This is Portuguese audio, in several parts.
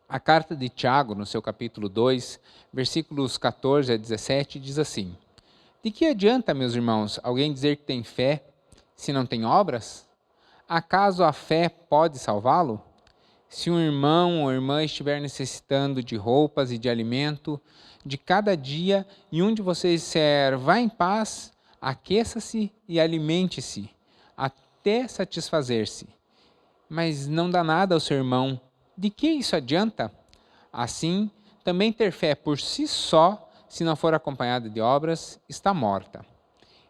A carta de Tiago, no seu capítulo 2, versículos 14 a 17, diz assim: De que adianta, meus irmãos, alguém dizer que tem fé se não tem obras? Acaso a fé pode salvá-lo? Se um irmão ou irmã estiver necessitando de roupas e de alimento de cada dia, e um de vocês disser, vá em paz, aqueça-se e alimente-se, até satisfazer-se, mas não dá nada ao seu irmão, de que isso adianta? Assim, também ter fé por si só, se não for acompanhada de obras, está morta.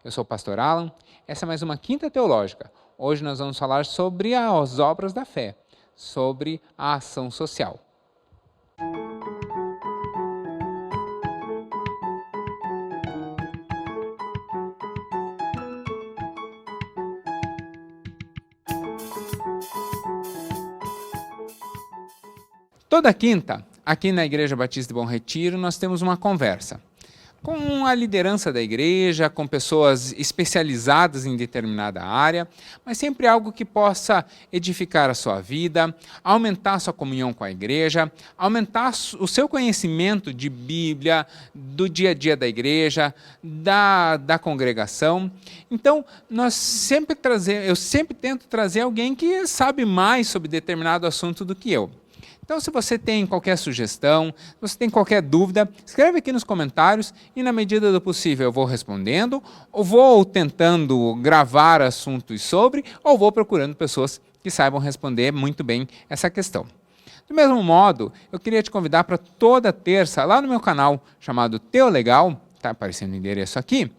Eu sou o pastor Alan, essa é mais uma Quinta Teológica. Hoje nós vamos falar sobre as obras da fé, sobre a ação social. Toda quinta, aqui na Igreja Batista de Bom Retiro, nós temos uma conversa com a liderança da igreja, com pessoas especializadas em determinada área, mas sempre algo que possa edificar a sua vida, aumentar a sua comunhão com a igreja, aumentar o seu conhecimento de Bíblia, do dia a dia da igreja, da congregação. Então, eu sempre tento trazer alguém que sabe mais sobre determinado assunto do que eu. Então, se você tem qualquer sugestão, se você tem qualquer dúvida, escreve aqui nos comentários e, na medida do possível, eu vou respondendo, ou vou tentando gravar assuntos sobre, ou vou procurando pessoas que saibam responder muito bem essa questão. Do mesmo modo, eu queria te convidar para toda terça, lá no meu canal chamado Teolegal, está aparecendo o endereço aqui,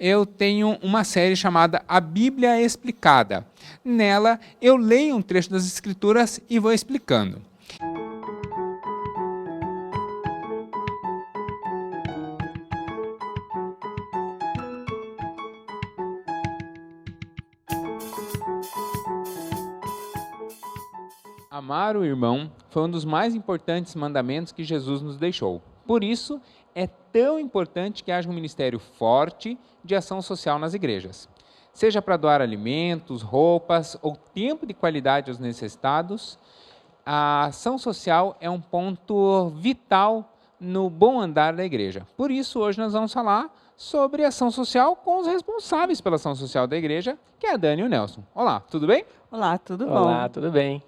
eu tenho uma série chamada A Bíblia Explicada. Nela, eu leio um trecho das Escrituras e vou explicando. Amar o irmão foi um dos mais importantes mandamentos que Jesus nos deixou. Por isso, é tão importante que haja um ministério forte de ação social nas igrejas. Seja para doar alimentos, roupas ou tempo de qualidade aos necessitados, a ação social é um ponto vital no bom andar da igreja. Por isso, hoje nós vamos falar sobre ação social com os responsáveis pela ação social da igreja, que é a Dani e o Nelson. Olá, tudo bem? Olá, tudo bom? Olá, tudo bem?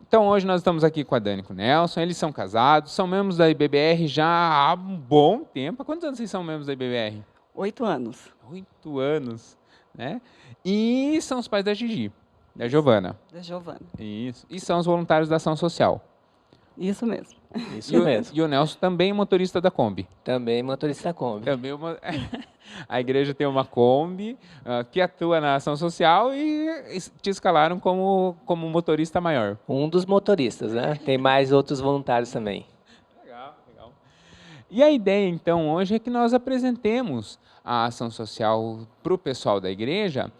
Então, hoje nós estamos aqui com a Dani e com o Nelson, eles são casados, são membros da IBBR já há um bom tempo. Há quantos anos vocês são membros da IBBR? 8 anos. 8 anos, né? E são os pais da Gigi, da Giovana. Da Giovana. Isso. E são os voluntários da ação social. Isso mesmo. Isso mesmo. E o Nelson também motorista da Kombi. Também motorista Kombi. Também a igreja tem uma Kombi que atua na ação social e te escalaram como motorista maior. Um dos motoristas, né? Tem mais outros voluntários também. Legal, legal. E a ideia, então, hoje é que nós apresentemos a ação social para o pessoal da igreja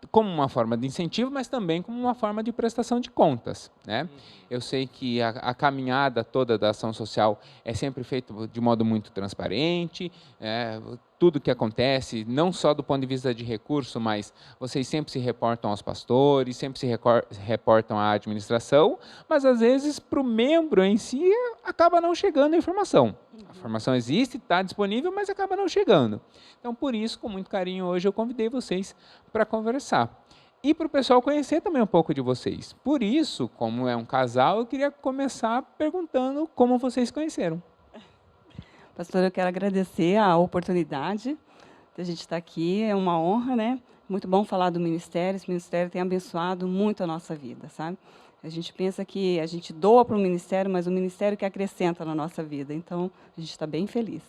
como uma forma de incentivo, mas também como uma forma de prestação de contas, né? Eu sei que a caminhada toda da ação social é sempre feita de modo muito transparente, tudo que acontece, não só do ponto de vista de recurso, mas vocês sempre se reportam aos pastores, sempre se reportam à administração, mas às vezes para o membro em si acaba não chegando a informação. A informação existe, está disponível, mas acaba não chegando. Então, por isso, com muito carinho, hoje eu convidei vocês para conversar. E para o pessoal conhecer também um pouco de vocês. Por isso, como é um casal, eu queria começar perguntando como vocês conheceram. Pastor, eu quero agradecer a oportunidade de a gente estar aqui. É uma honra, né? Muito bom falar do ministério. Esse ministério tem abençoado muito a nossa vida, sabe? A gente pensa que a gente doa para o ministério, mas o ministério que acrescenta na nossa vida. Então, a gente está bem feliz.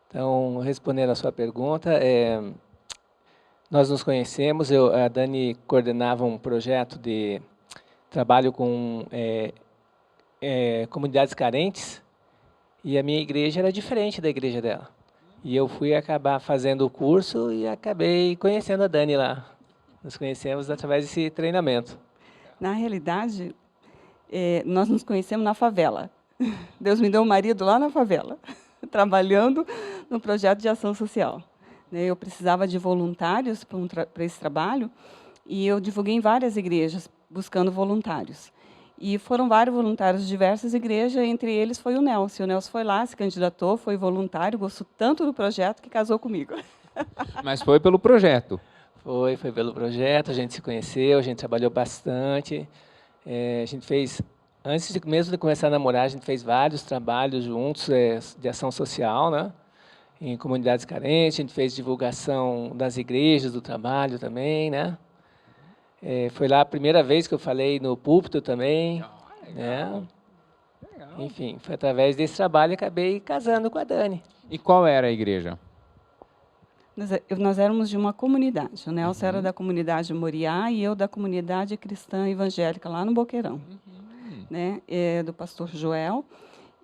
Então, respondendo a sua pergunta, nós nos conhecemos, a Dani coordenava um projeto de trabalho com comunidades carentes, e a minha igreja era diferente da igreja dela. E eu fui acabar fazendo o curso e acabei conhecendo a Dani lá. Nos conhecemos através desse treinamento. Na realidade, nós nos conhecemos na favela. Deus me deu um marido lá na favela, trabalhando no projeto de ação social. Eu precisava de voluntários para esse trabalho e eu divulguei em várias igrejas, buscando voluntários. E foram vários voluntários de diversas igrejas, entre eles foi o Nelson. O Nelson foi lá, se candidatou, foi voluntário, gostou tanto do projeto que casou comigo. Mas foi pelo projeto. Foi pelo projeto, a gente se conheceu, a gente trabalhou bastante. A gente fez, mesmo de começar a namorar, a gente fez vários trabalhos juntos de ação social, né? Em comunidades carentes, a gente fez divulgação das igrejas, do trabalho também, né? Foi lá a primeira vez que eu falei no púlpito também. Né? Legal. Enfim, foi através desse trabalho que acabei casando com a Dani. E qual era a igreja? Nós éramos de uma comunidade. O Nelson era da comunidade Moriá e eu da comunidade cristã evangélica lá no Boqueirão, né? Do pastor Joel.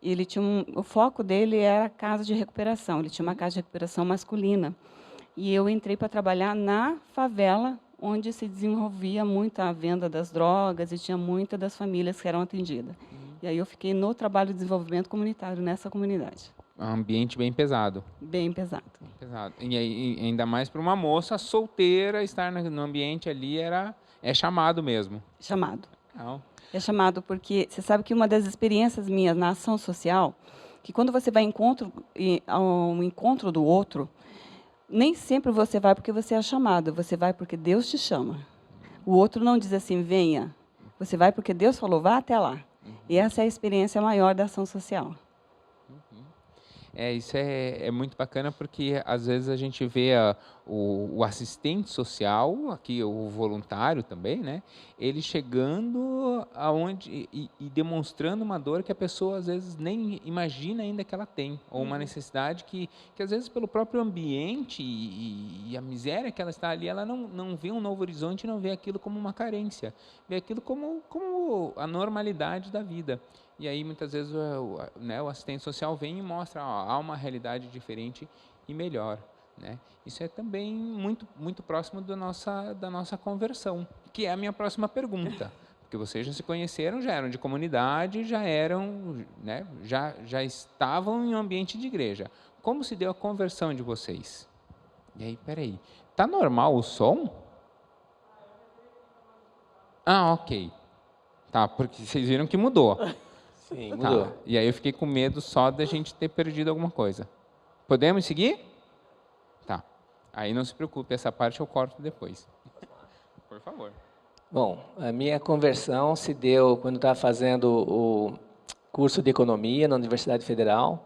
Ele tinha o foco dele era a casa de recuperação. Ele tinha uma casa de recuperação masculina. E eu entrei para trabalhar na favela, onde se desenvolvia muito a venda das drogas e tinha muitas das famílias que eram atendidas. E aí eu fiquei no trabalho de desenvolvimento comunitário nessa comunidade. Um ambiente bem pesado. Bem pesado. Pesado. E ainda mais para uma moça solteira estar no ambiente ali é chamado mesmo. Chamado. Não. É chamado porque você sabe que uma das experiências minhas na ação social, que quando você vai ao encontro do outro, nem sempre você vai porque você é chamado, você vai porque Deus te chama. O outro não diz assim, venha. Você vai porque Deus falou, vá até lá. E essa é a experiência maior da ação social. Isso é muito bacana porque às vezes a gente vê o assistente social, aqui o voluntário também, né? Ele chegando aonde e demonstrando uma dor que a pessoa às vezes nem imagina ainda que ela tem, ou uma necessidade que às vezes pelo próprio ambiente e a miséria que ela está ali, ela não vê um novo horizonte, não vê aquilo como uma carência, vê aquilo como a normalidade da vida. E aí, muitas vezes, o assistente social vem e mostra, há uma realidade diferente e melhor. Né? Isso é também muito, muito próximo da nossa conversão, que é a minha próxima pergunta. Porque vocês já se conheceram, já eram de comunidade, já eram, né, já estavam em um ambiente de igreja. Como se deu a conversão de vocês? E aí, peraí, tá normal o som? Ah, ok. Tá, porque vocês viram que mudou. Sim, mudou. Tá. E aí eu fiquei com medo só da gente ter perdido alguma coisa. Podemos seguir? Tá. Aí não se preocupe, essa parte eu corto depois. Por favor. Bom, a minha conversão se deu quando estava fazendo o curso de economia na Universidade Federal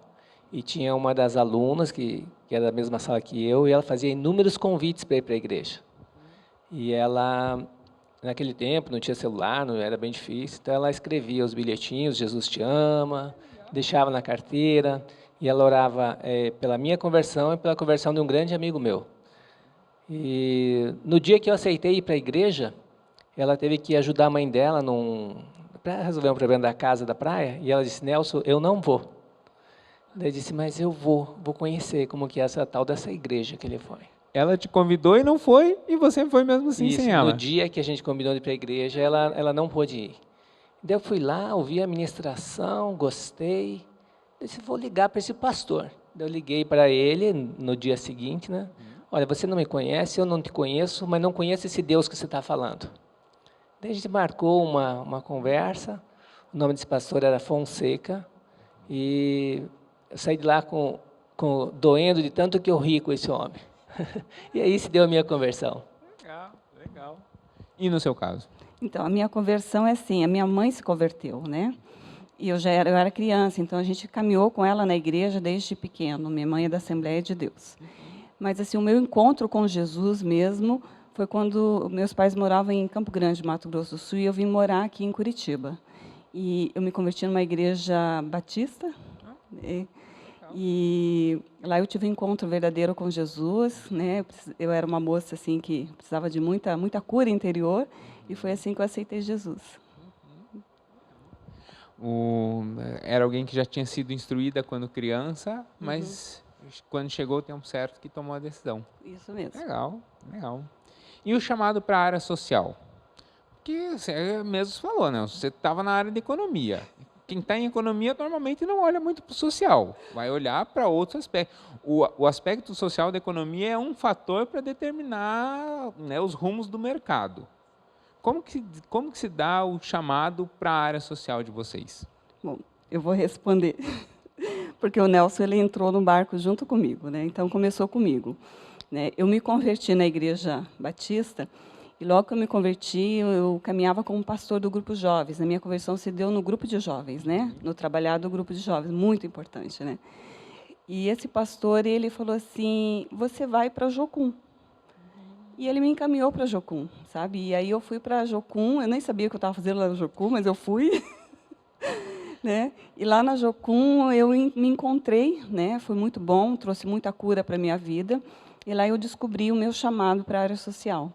e tinha uma das alunas que era da mesma sala que eu e ela fazia inúmeros convites para ir para a igreja. E ela... Naquele tempo não tinha celular, não era bem difícil, então ela escrevia os bilhetinhos, Jesus te ama, deixava na carteira, e ela orava pela minha conversão e pela conversão de um grande amigo meu. E no dia que eu aceitei ir para a igreja, ela teve que ajudar a mãe dela para resolver um problema da casa da praia, e ela disse, Nelson, eu não vou. Daí eu disse, mas eu vou conhecer como que é essa tal dessa igreja que ele foi. Ela te convidou e não foi, e você foi mesmo assim Isso, sem ela. no dia que a gente combinou de ir para a igreja, ela não pôde ir. Daí eu fui lá, ouvi a ministração, gostei. Disse, vou ligar para esse pastor. Daí eu liguei para ele no dia seguinte, né? Olha, você não me conhece, eu não te conheço, mas não conheço esse Deus que você está falando. Daí a gente marcou uma conversa, o nome desse pastor era Fonseca, e eu saí de lá doendo de tanto que eu ri com esse homem. E aí se deu a minha conversão. Legal, legal. E no seu caso? Então, a minha conversão é assim, a minha mãe se converteu, né? E eu era criança, então a gente caminhou com ela na igreja desde pequeno. Minha mãe é da Assembleia de Deus. Mas assim, o meu encontro com Jesus mesmo foi quando meus pais moravam em Campo Grande, Mato Grosso do Sul, e eu vim morar aqui em Curitiba. E eu me converti numa igreja batista, e lá eu tive um encontro verdadeiro com Jesus, né? Eu era uma moça assim que precisava de muita cura interior, e foi assim que eu aceitei Jesus. Era alguém que já tinha sido instruída quando criança, mas quando chegou o tempo certo que tomou a decisão. Isso mesmo. Legal, legal. E o chamado para a área social? Porque você mesmo falou, né? Você estava na área de economia. Quem está em economia normalmente não olha muito para o social, vai olhar para outros aspectos. O aspecto social da economia é um fator para determinar, né, os rumos do mercado. como que se dá o chamado para a área social de vocês? Bom, eu vou responder, porque o Nelson ele entrou no barco junto comigo, né? Então começou comigo, né? Eu me converti na Igreja Batista e logo que eu me converti, eu caminhava como pastor do grupo jovens. A minha conversão se deu no grupo de jovens, né? No trabalhar do grupo de jovens, muito importante, né? E esse pastor ele falou assim: você vai para Jocum. E ele me encaminhou para Jocum, sabe? E aí eu fui para Jocum, eu nem sabia o que eu estava fazendo lá no Jocum, mas eu fui. Né? E lá na Jocum eu me encontrei, né? Foi muito bom, trouxe muita cura para a minha vida. E lá eu descobri o meu chamado para a área social.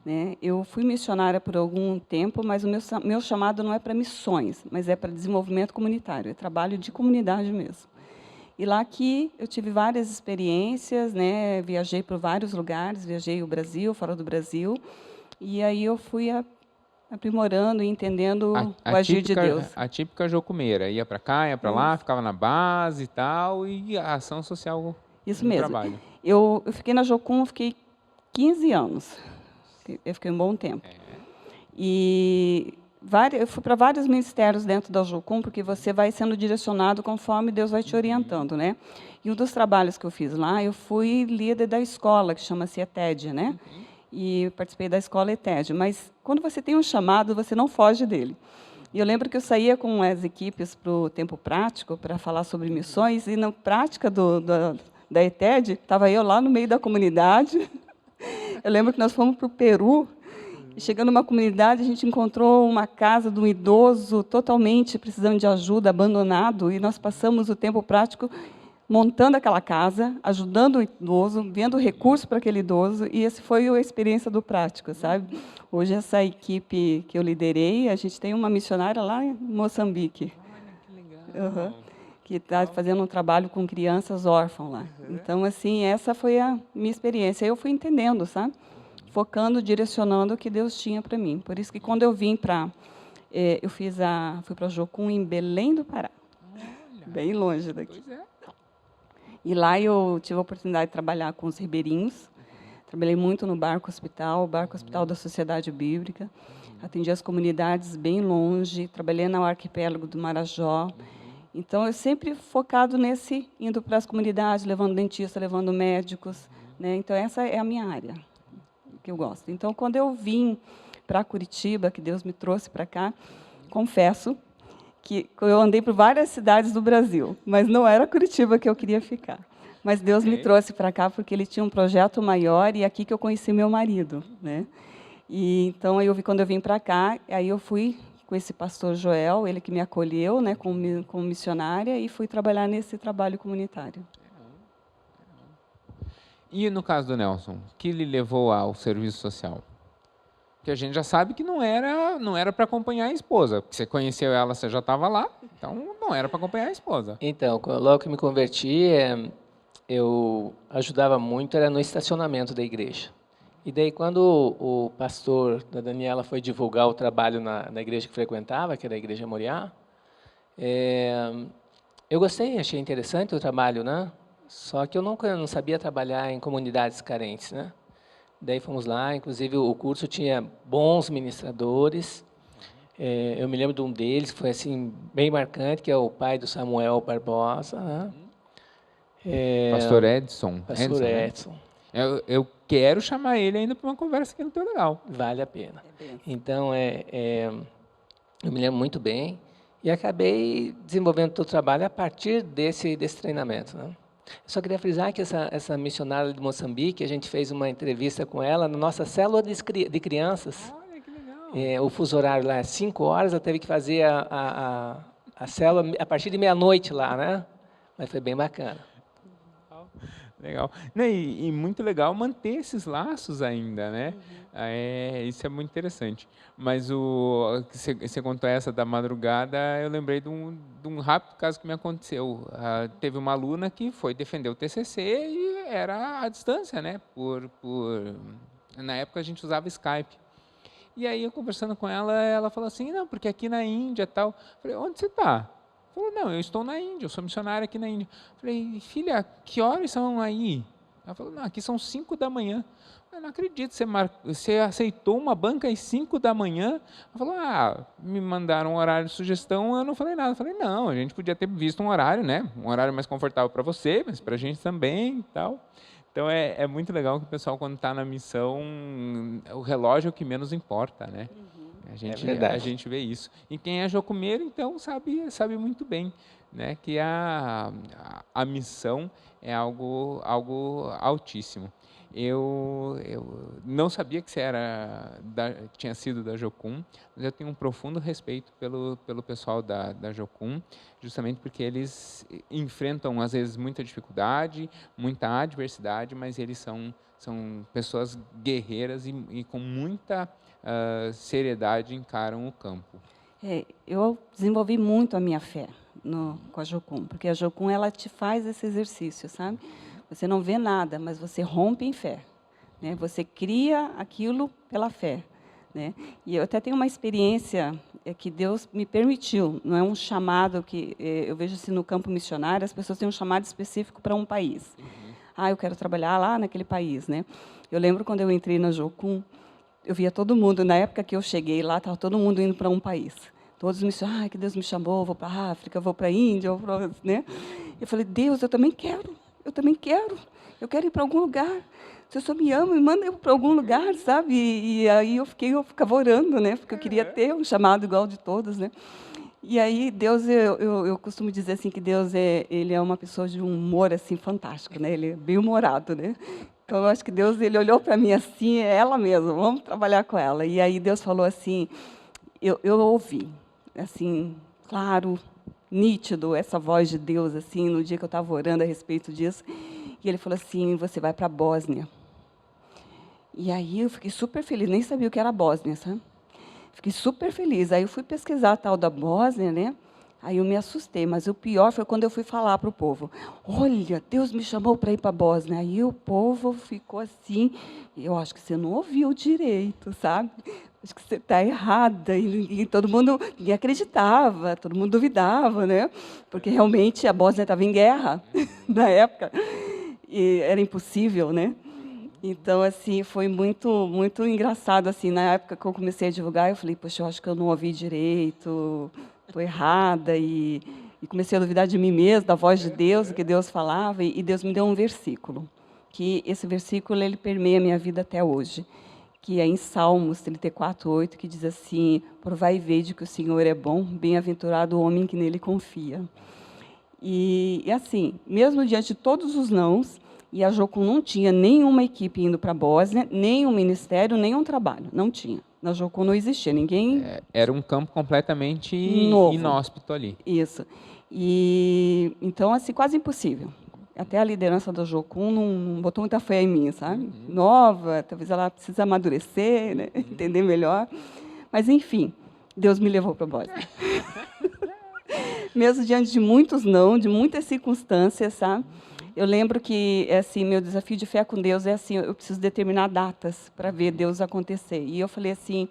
Né? Eu fui missionária por algum tempo, mas o meu chamado não é para missões, mas é para desenvolvimento comunitário, é trabalho de comunidade mesmo. E lá que eu tive várias experiências, né? Viajei por vários lugares, viajei o Brasil, fora do Brasil, e aí eu fui aprimorando e entendendo o agir de Deus. A típica jocumeira, ia para cá, ia para lá, ficava na base e tal, e a ação social Isso no mesmo. trabalho. Eu fiquei na Jocum, fiquei 15 anos. Eu fiquei um bom tempo. E eu fui para vários ministérios dentro da Jocum, porque você vai sendo direcionado conforme Deus vai te orientando, né? E um dos trabalhos que eu fiz lá, eu fui líder da escola, que chama-se ETED, né? E participei da escola ETED. Mas, quando você tem um chamado, você não foge dele. E eu lembro que eu saía com as equipes para o tempo prático, para falar sobre missões, e na prática da ETED, estava eu lá no meio da comunidade. Eu lembro que nós fomos para o Peru, e chegando numa comunidade, a gente encontrou uma casa de um idoso totalmente precisando de ajuda, abandonado, e nós passamos o tempo prático montando aquela casa, ajudando o idoso, vendo recursos para aquele idoso, e essa foi a experiência do prático, sabe? Hoje, essa equipe que eu liderei, a gente tem uma missionária lá em Moçambique. Olha, que legal. Que está fazendo um trabalho com crianças órfãs lá. Então, assim, essa foi a minha experiência. Eu fui entendendo, sabe? Focando, direcionando o que Deus tinha para mim. Por isso que, quando eu vim para... fui para Jocum, em Belém do Pará. Olha, bem longe daqui. Pois é. E lá eu tive a oportunidade de trabalhar com os ribeirinhos. Trabalhei muito no Barco Hospital da Sociedade Bíblica. Atendi as comunidades bem longe. Trabalhei no arquipélago do Marajó. Então, eu sempre focado nesse, indo para as comunidades, levando dentista, levando médicos. Né? Então, essa é a minha área, que eu gosto. Então, quando eu vim para Curitiba, que Deus me trouxe para cá, confesso que eu andei por várias cidades do Brasil, mas não era Curitiba que eu queria ficar. Mas Deus me trouxe para cá porque Ele tinha um projeto maior, e é aqui que eu conheci meu marido. Né? E, então, quando eu vim para cá, aí eu fui com esse pastor Joel, ele que me acolheu, né, como missionária, e fui trabalhar nesse trabalho comunitário. E no caso do Nelson, o que lhe levou ao serviço social? Porque a gente já sabe que não era para acompanhar a esposa. Porque você conheceu ela, você já estava lá, então não era para acompanhar a esposa. Então, logo que me converti, eu ajudava muito, era no estacionamento da igreja. E daí, quando o pastor da Daniela foi divulgar o trabalho na igreja que frequentava, que era a Igreja Moriá, eu gostei, achei interessante o trabalho, né? Só que eu não sabia trabalhar em comunidades carentes, né? Daí fomos lá, inclusive o curso tinha bons ministradores. Eu me lembro de um deles, que foi assim, bem marcante, que é o pai do Samuel Barbosa. Né? Pastor Edson. Pastor Edson. Né? Eu quero chamar ele ainda para uma conversa aqui no Teu Legal. Vale a pena. Então, eu me lembro muito bem e acabei desenvolvendo todo o trabalho a partir desse treinamento. Né? Eu só queria frisar que essa missionária de Moçambique, a gente fez uma entrevista com ela na nossa célula de crianças. Olha, que legal. O fuso horário lá é 5 horas, ela teve que fazer a célula a partir de meia-noite lá, né? Mas foi bem bacana. Legal. E muito legal manter esses laços ainda, né? Isso é muito interessante. Mas você contou essa da madrugada, eu lembrei de um rápido caso que me aconteceu. Teve uma aluna que foi defender o TCC e era à distância, né? Na época a gente usava Skype. E aí eu conversando com ela, ela falou assim, não, porque aqui na Índia e tal. Eu falei, onde você está? Falou, não, eu estou na Índia, eu sou missionária aqui na Índia. Falei, filha, que horas são aí? Ela falou, não, aqui são 5 da manhã. Eu não acredito, você aceitou uma banca às 5 da manhã? Ela falou, me mandaram um horário de sugestão, eu não falei nada. Eu falei, não, a gente podia ter visto um horário, né? Um horário mais confortável para você, mas para a gente também e tal. Então, é muito legal que o pessoal, quando está na missão, o relógio é o que menos importa, né? A gente vê isso. E quem é jocumeiro, então, sabe muito bem, né, que a missão é algo altíssimo. Eu não sabia que você tinha sido da Jocum, mas eu tenho um profundo respeito pelo pessoal da Jocum, justamente porque eles enfrentam, às vezes, muita dificuldade, muita adversidade, mas eles são pessoas guerreiras e com muita seriedade encaram o campo. Eu desenvolvi muito a minha fé com a Jocum, porque a Jocum ela te faz esse exercício, sabe? Você não vê nada, mas você rompe em fé, né? Você cria aquilo pela fé, né? E eu até tenho uma experiência que Deus me permitiu, não é um chamado que eu vejo assim no campo missionário, as pessoas têm um chamado específico para um país. Eu quero trabalhar lá naquele país, né? Eu lembro quando eu entrei na Jocum, eu via todo mundo, na época que eu cheguei lá, estava todo mundo indo para um país. Todos me disseram, que Deus me chamou, vou para a África, vou para a Índia, né? Eu falei, Deus, eu também quero. Eu quero ir para algum lugar. Se o Senhor me ama, me manda eu para algum lugar, sabe? E aí eu ficava orando, né? Porque eu queria ter um chamado igual de todos, né? E aí Deus, eu costumo dizer assim que Deus ele é uma pessoa de um humor assim fantástico, né? Ele é bem humorado, né? Então eu acho que Deus ele olhou para mim assim, é ela mesma, vamos trabalhar com ela. E aí Deus falou assim, eu ouvi, assim, claro, nítido essa voz de Deus assim no dia que eu estava orando a respeito disso. E ele falou assim, você vai para a Bósnia. E aí eu fiquei super feliz, nem sabia o que era a Bósnia, sabe? Fiquei super feliz. Aí eu fui pesquisar a tal da Bósnia, né? Aí eu me assustei, mas o pior foi quando eu fui falar para o povo. Olha, Deus me chamou para ir para a Bósnia. Aí o povo ficou assim, eu acho que você não ouviu direito, sabe? Acho que você está errada. E todo mundo, ninguém acreditava, todo mundo duvidava, né? Porque realmente a Bósnia estava em guerra na época. E era impossível, né? Então, assim, foi muito, muito engraçado, assim, na época que eu comecei a divulgar, eu falei, poxa, eu acho que eu não ouvi direito, estou errada, e comecei a duvidar de mim mesma, da voz de Deus, do que Deus falava, e Deus me deu um versículo, que esse versículo, ele permeia a minha vida até hoje, que é em Salmos 34:8, que diz assim, provai e vede que o Senhor é bom, bem-aventurado o homem que nele confia. E assim, mesmo diante de todos os nãos, e a Jocum não tinha nenhuma equipe indo para a Bósnia, nem um ministério, nem um trabalho. Não tinha. Na Jocum não existia ninguém. Era um campo completamente novo. Inóspito ali. Isso. E então, assim, quase impossível. Até a liderança da Jocum não botou muita fé em mim, sabe? Nova, talvez ela precise amadurecer, né? Entender melhor. Mas, enfim, Deus me levou para a Bósnia. Mesmo diante de muitos não, de muitas circunstâncias, sabe? Eu lembro que assim, meu desafio de fé com Deus é assim, eu preciso determinar datas para ver Deus acontecer. E eu falei assim,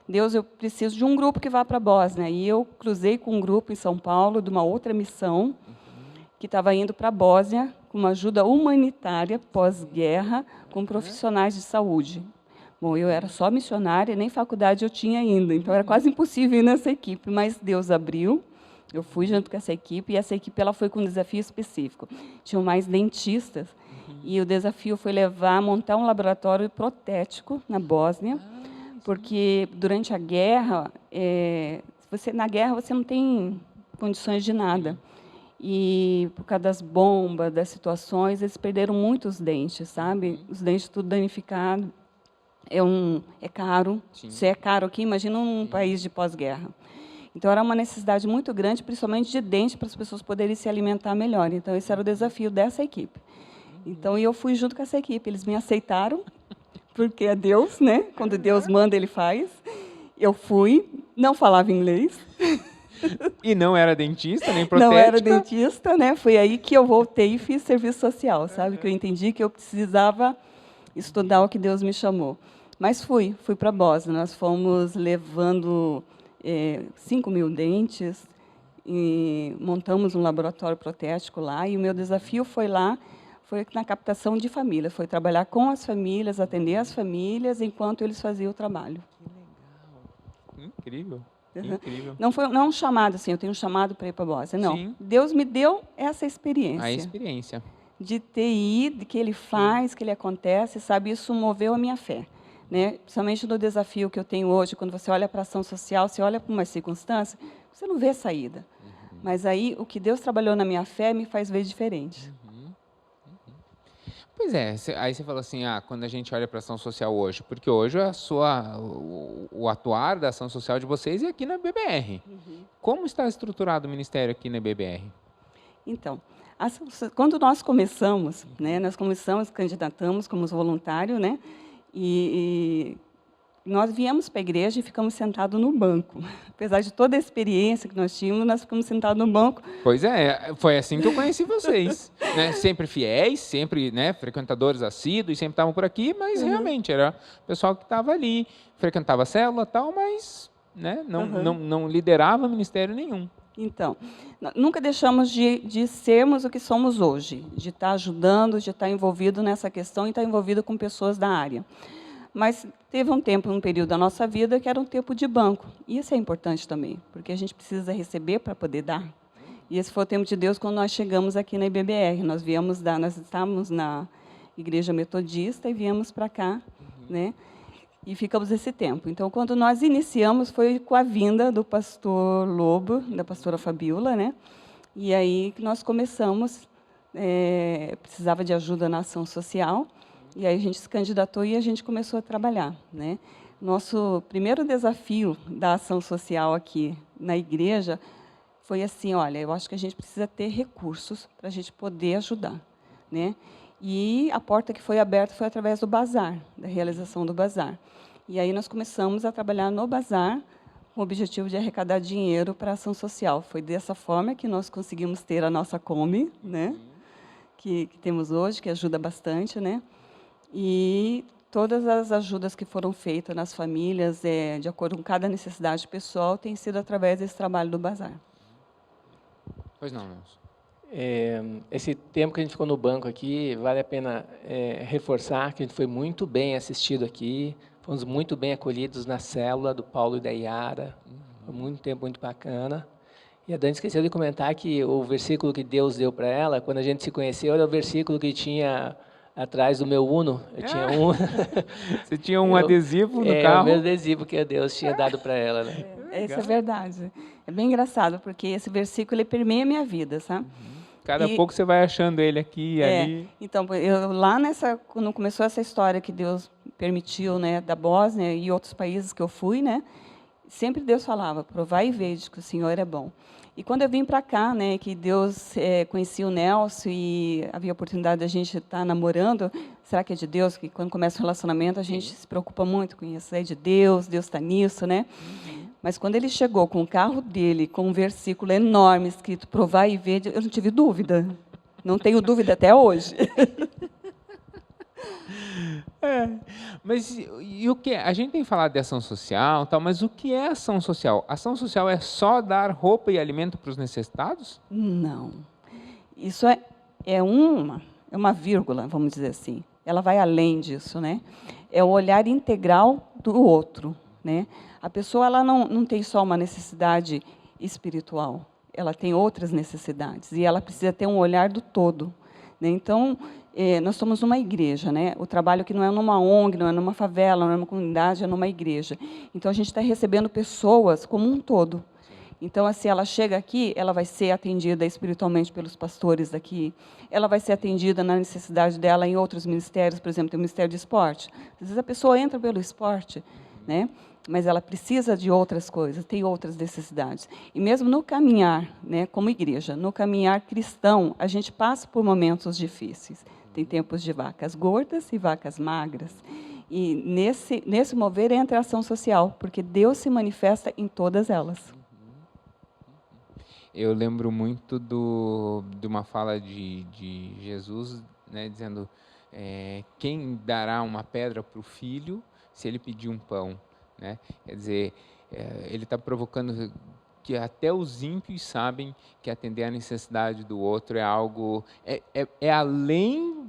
Deus, eu preciso de um grupo que vá para a Bósnia. E eu cruzei com um grupo em São Paulo, de uma outra missão, que estava indo para a Bósnia, com uma ajuda humanitária pós-guerra, com profissionais de saúde. Bom, eu era só missionária, nem faculdade eu tinha ainda, então era quase impossível ir nessa equipe, mas Deus abriu. Eu fui junto com essa equipe, e essa equipe ela foi com um desafio específico. Tinham mais dentistas, e o desafio foi montar um laboratório protético na Bósnia, porque durante a guerra, na guerra você não tem condições de nada. E por causa das bombas, das situações, eles perderam muitos dentes, sabe? Os dentes tudo danificados. É caro. Sim. Se é caro aqui, imagina um país de pós-guerra. Então, era uma necessidade muito grande, principalmente de dente, para as pessoas poderem se alimentar melhor. Então, esse era o desafio dessa equipe. Então, eu fui junto com essa equipe. Eles me aceitaram, porque é Deus, né? Quando Deus manda, Ele faz. Eu fui, não falava inglês. E não era dentista, nem protética? Não era dentista, né? Foi aí que eu voltei e fiz serviço social, sabe? Que eu entendi que eu precisava estudar o que Deus me chamou. Mas fui para a Bósnia. Nós fomos levando 5.000 dentes, e montamos um laboratório protético lá, e o meu desafio foi lá foi na captação de famílias, foi trabalhar com as famílias, atender as famílias, enquanto eles faziam o trabalho. Que legal. Incrível. Uhum. Incrível. Não é um chamado assim, eu tenho um chamado para ir para a Bósnia, não. Sim. Deus me deu essa experiência. A experiência. De ter ido, de que ele faz, que ele acontece, sabe? Isso moveu a minha fé, né? Principalmente no desafio que eu tenho hoje, quando você olha para a ação social, você olha para uma circunstância, você não vê saída. Mas aí, o que Deus trabalhou na minha fé me faz ver diferente. Pois é, aí você falou assim, quando a gente olha para a ação social hoje, porque hoje o atuar da ação social de vocês é aqui na BBR. Como está estruturado o ministério aqui na BBR? Então, quando nós começamos, né, candidatamos como voluntário, né, e nós viemos para a igreja e ficamos sentados no banco. Apesar de toda a experiência que nós tínhamos, nós ficamos sentados no banco. Pois é, foi assim que eu conheci vocês. Né? Sempre fiéis, sempre, né, frequentadores assíduos, sempre estavam por aqui, mas realmente era o pessoal que estava ali, frequentava a célula e tal, mas, né, não liderava ministério nenhum. Então, nunca deixamos de sermos o que somos hoje, de estar ajudando, de estar envolvido nessa questão e estar envolvido com pessoas da área. Mas teve um período da nossa vida que era um tempo de banco. E isso é importante também, porque a gente precisa receber para poder dar. E esse foi o tempo de Deus quando nós chegamos aqui na IBBR. Nós estávamos na Igreja Metodista e viemos para cá, né? E ficamos esse tempo. Então, quando nós iniciamos, foi com a vinda do pastor Lobo, da pastora Fabiola, né? E aí que nós começamos, precisava de ajuda na ação social, e aí a gente se candidatou e a gente começou a trabalhar, né? Nosso primeiro desafio da ação social aqui na igreja foi assim, olha, eu acho que a gente precisa ter recursos para a gente poder ajudar, né? E a porta que foi aberta foi através do bazar, da realização do bazar. E aí nós começamos a trabalhar no bazar com o objetivo de arrecadar dinheiro para a ação social. Foi dessa forma que nós conseguimos ter a nossa Kombi, né? Que temos hoje, que ajuda bastante, né? E todas as ajudas que foram feitas nas famílias, de acordo com cada necessidade pessoal, tem sido através desse trabalho do bazar. Pois não, Nelson. Esse tempo que a gente ficou no banco aqui, vale a pena reforçar que a gente foi muito bem assistido aqui, fomos muito bem acolhidos na célula do Paulo e da Yara, foi muito tempo muito bacana. E a Dani esqueceu de comentar que o versículo que Deus deu para ela, quando a gente se conheceu, era o versículo que tinha atrás do meu Uno. Eu tinha um. Você tinha um adesivo no carro? O meu adesivo que Deus tinha dado para ela, né? Isso é verdade. É bem engraçado, porque esse versículo ele permeia a minha vida, sabe? Cada pouco você vai achando ele aqui e ali. Então, eu lá quando começou essa história que Deus permitiu, né, da Bósnia e outros países que eu fui, né, sempre Deus falava, provai e vede que o Senhor é bom. E quando eu vim para cá, né, que Deus conhecia o Nelson e havia a oportunidade de a gente estar namorando, será que é de Deus? Que quando começa o relacionamento a gente se preocupa muito com isso, é de Deus está nisso, né? Mas quando ele chegou com o carro dele, com um versículo enorme escrito, provai e vede, eu não tive dúvida. Não tenho dúvida até hoje. Mas e o que? A gente tem falado de ação social, tal, mas o que é ação social? Ação social é só dar roupa e alimento para os necessitados? Não. Isso é uma vírgula, vamos dizer assim. Ela vai além disso, né? É o olhar integral do outro, né? A pessoa ela não tem só uma necessidade espiritual, ela tem outras necessidades e ela precisa ter um olhar do todo, né? Então, nós somos uma igreja, né? O trabalho que não é numa ONG, não é numa favela, não é numa comunidade, é numa igreja. Então, a gente está recebendo pessoas como um todo. Então, assim, ela chega aqui, ela vai ser atendida espiritualmente pelos pastores daqui, ela vai ser atendida na necessidade dela em outros ministérios, por exemplo, tem o Ministério de Esporte. Às vezes a pessoa entra pelo esporte, né? Mas ela precisa de outras coisas, tem outras necessidades. E mesmo no caminhar, né, como igreja, no caminhar cristão, a gente passa por momentos difíceis. Tem tempos de vacas gordas e vacas magras. E nesse mover entra a ação social, porque Deus se manifesta em todas elas. Eu lembro muito de uma fala de Jesus, né, dizendo, quem dará uma pedra para o filho se ele pedir um pão? Né? Quer dizer, ele está provocando que até os ímpios sabem que atender à necessidade do outro é algo, é além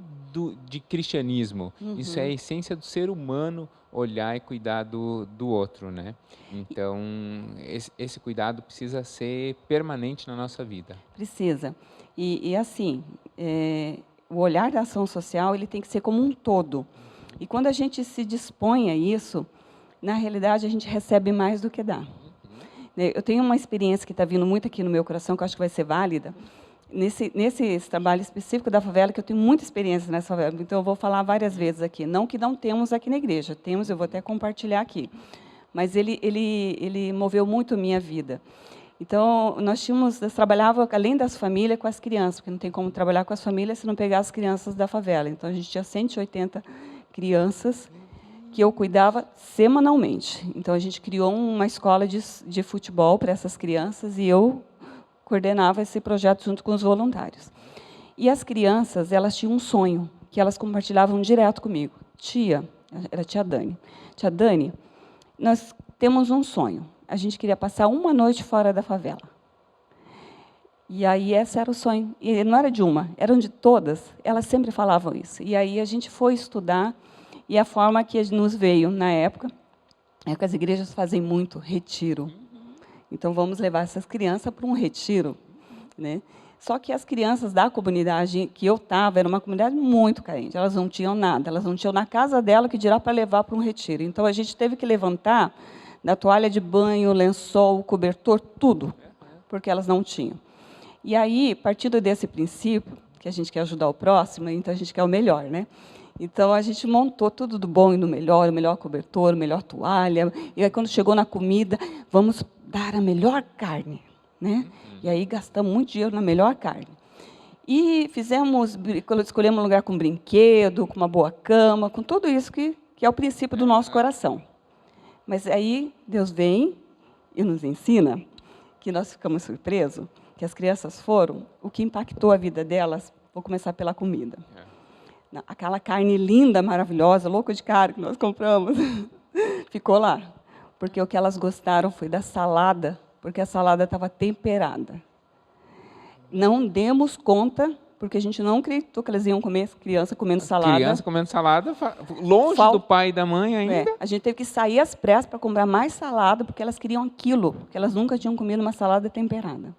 de cristianismo. Isso é a essência do ser humano, olhar e cuidar do outro, né? Então, esse cuidado precisa ser permanente na nossa vida. Precisa. E assim, o olhar da ação social ele tem que ser como um todo. E quando a gente se dispõe a isso, na realidade, a gente recebe mais do que dá. Eu tenho uma experiência que está vindo muito aqui no meu coração, que eu acho que vai ser válida, nesse trabalho específico da favela, que eu tenho muita experiência nessa favela, então eu vou falar várias vezes aqui. Não que não temos aqui na igreja, temos, eu vou até compartilhar aqui. Mas ele moveu muito a minha vida. Então, nós trabalhava, além das famílias, com as crianças, porque não tem como trabalhar com as famílias se não pegar as crianças da favela. Então, a gente tinha 180 crianças que eu cuidava semanalmente. Então, a gente criou uma escola de futebol para essas crianças e eu coordenava esse projeto junto com os voluntários. E as crianças, elas tinham um sonho, que elas compartilhavam direto comigo. Era a tia Dani. Tia Dani, nós temos um sonho. A gente queria passar uma noite fora da favela. E aí, esse era o sonho. E não era de uma, eram de todas. Elas sempre falavam isso. E aí, a gente foi estudar, e a forma que nos veio, na época, é que as igrejas fazem muito retiro. Então, vamos levar essas crianças para um retiro, né? Só que as crianças da comunidade que eu estava, era uma comunidade muito carente, elas não tinham nada, elas não tinham na casa dela que dirá para levar para um retiro. Então, a gente teve que levantar da toalha de banho, lençol, cobertor, tudo, porque elas não tinham. E aí, partindo desse princípio, que a gente quer ajudar o próximo, então a gente quer o melhor, né? Então, a gente montou tudo do bom e do melhor, o melhor cobertor, a melhor toalha. E aí, quando chegou na comida, vamos dar a melhor carne, né? E aí, gastamos muito dinheiro na melhor carne. E escolhemos um lugar com brinquedo, com uma boa cama, com tudo isso que é o princípio do nosso coração. Mas aí, Deus vem e nos ensina, que nós ficamos surpresos, que as crianças foram, o que impactou a vida delas, vou começar pela comida. Aquela carne linda, maravilhosa, louco de cara que nós compramos, ficou lá. Porque o que elas gostaram foi da salada, porque a salada estava temperada. Não demos conta, porque a gente não acreditou que elas iam comer, criança comendo salada. Criança comendo salada, longe do pai e da mãe ainda. A gente teve que sair às pressas para comprar mais salada, porque elas queriam aquilo, porque elas nunca tinham comido uma salada temperada.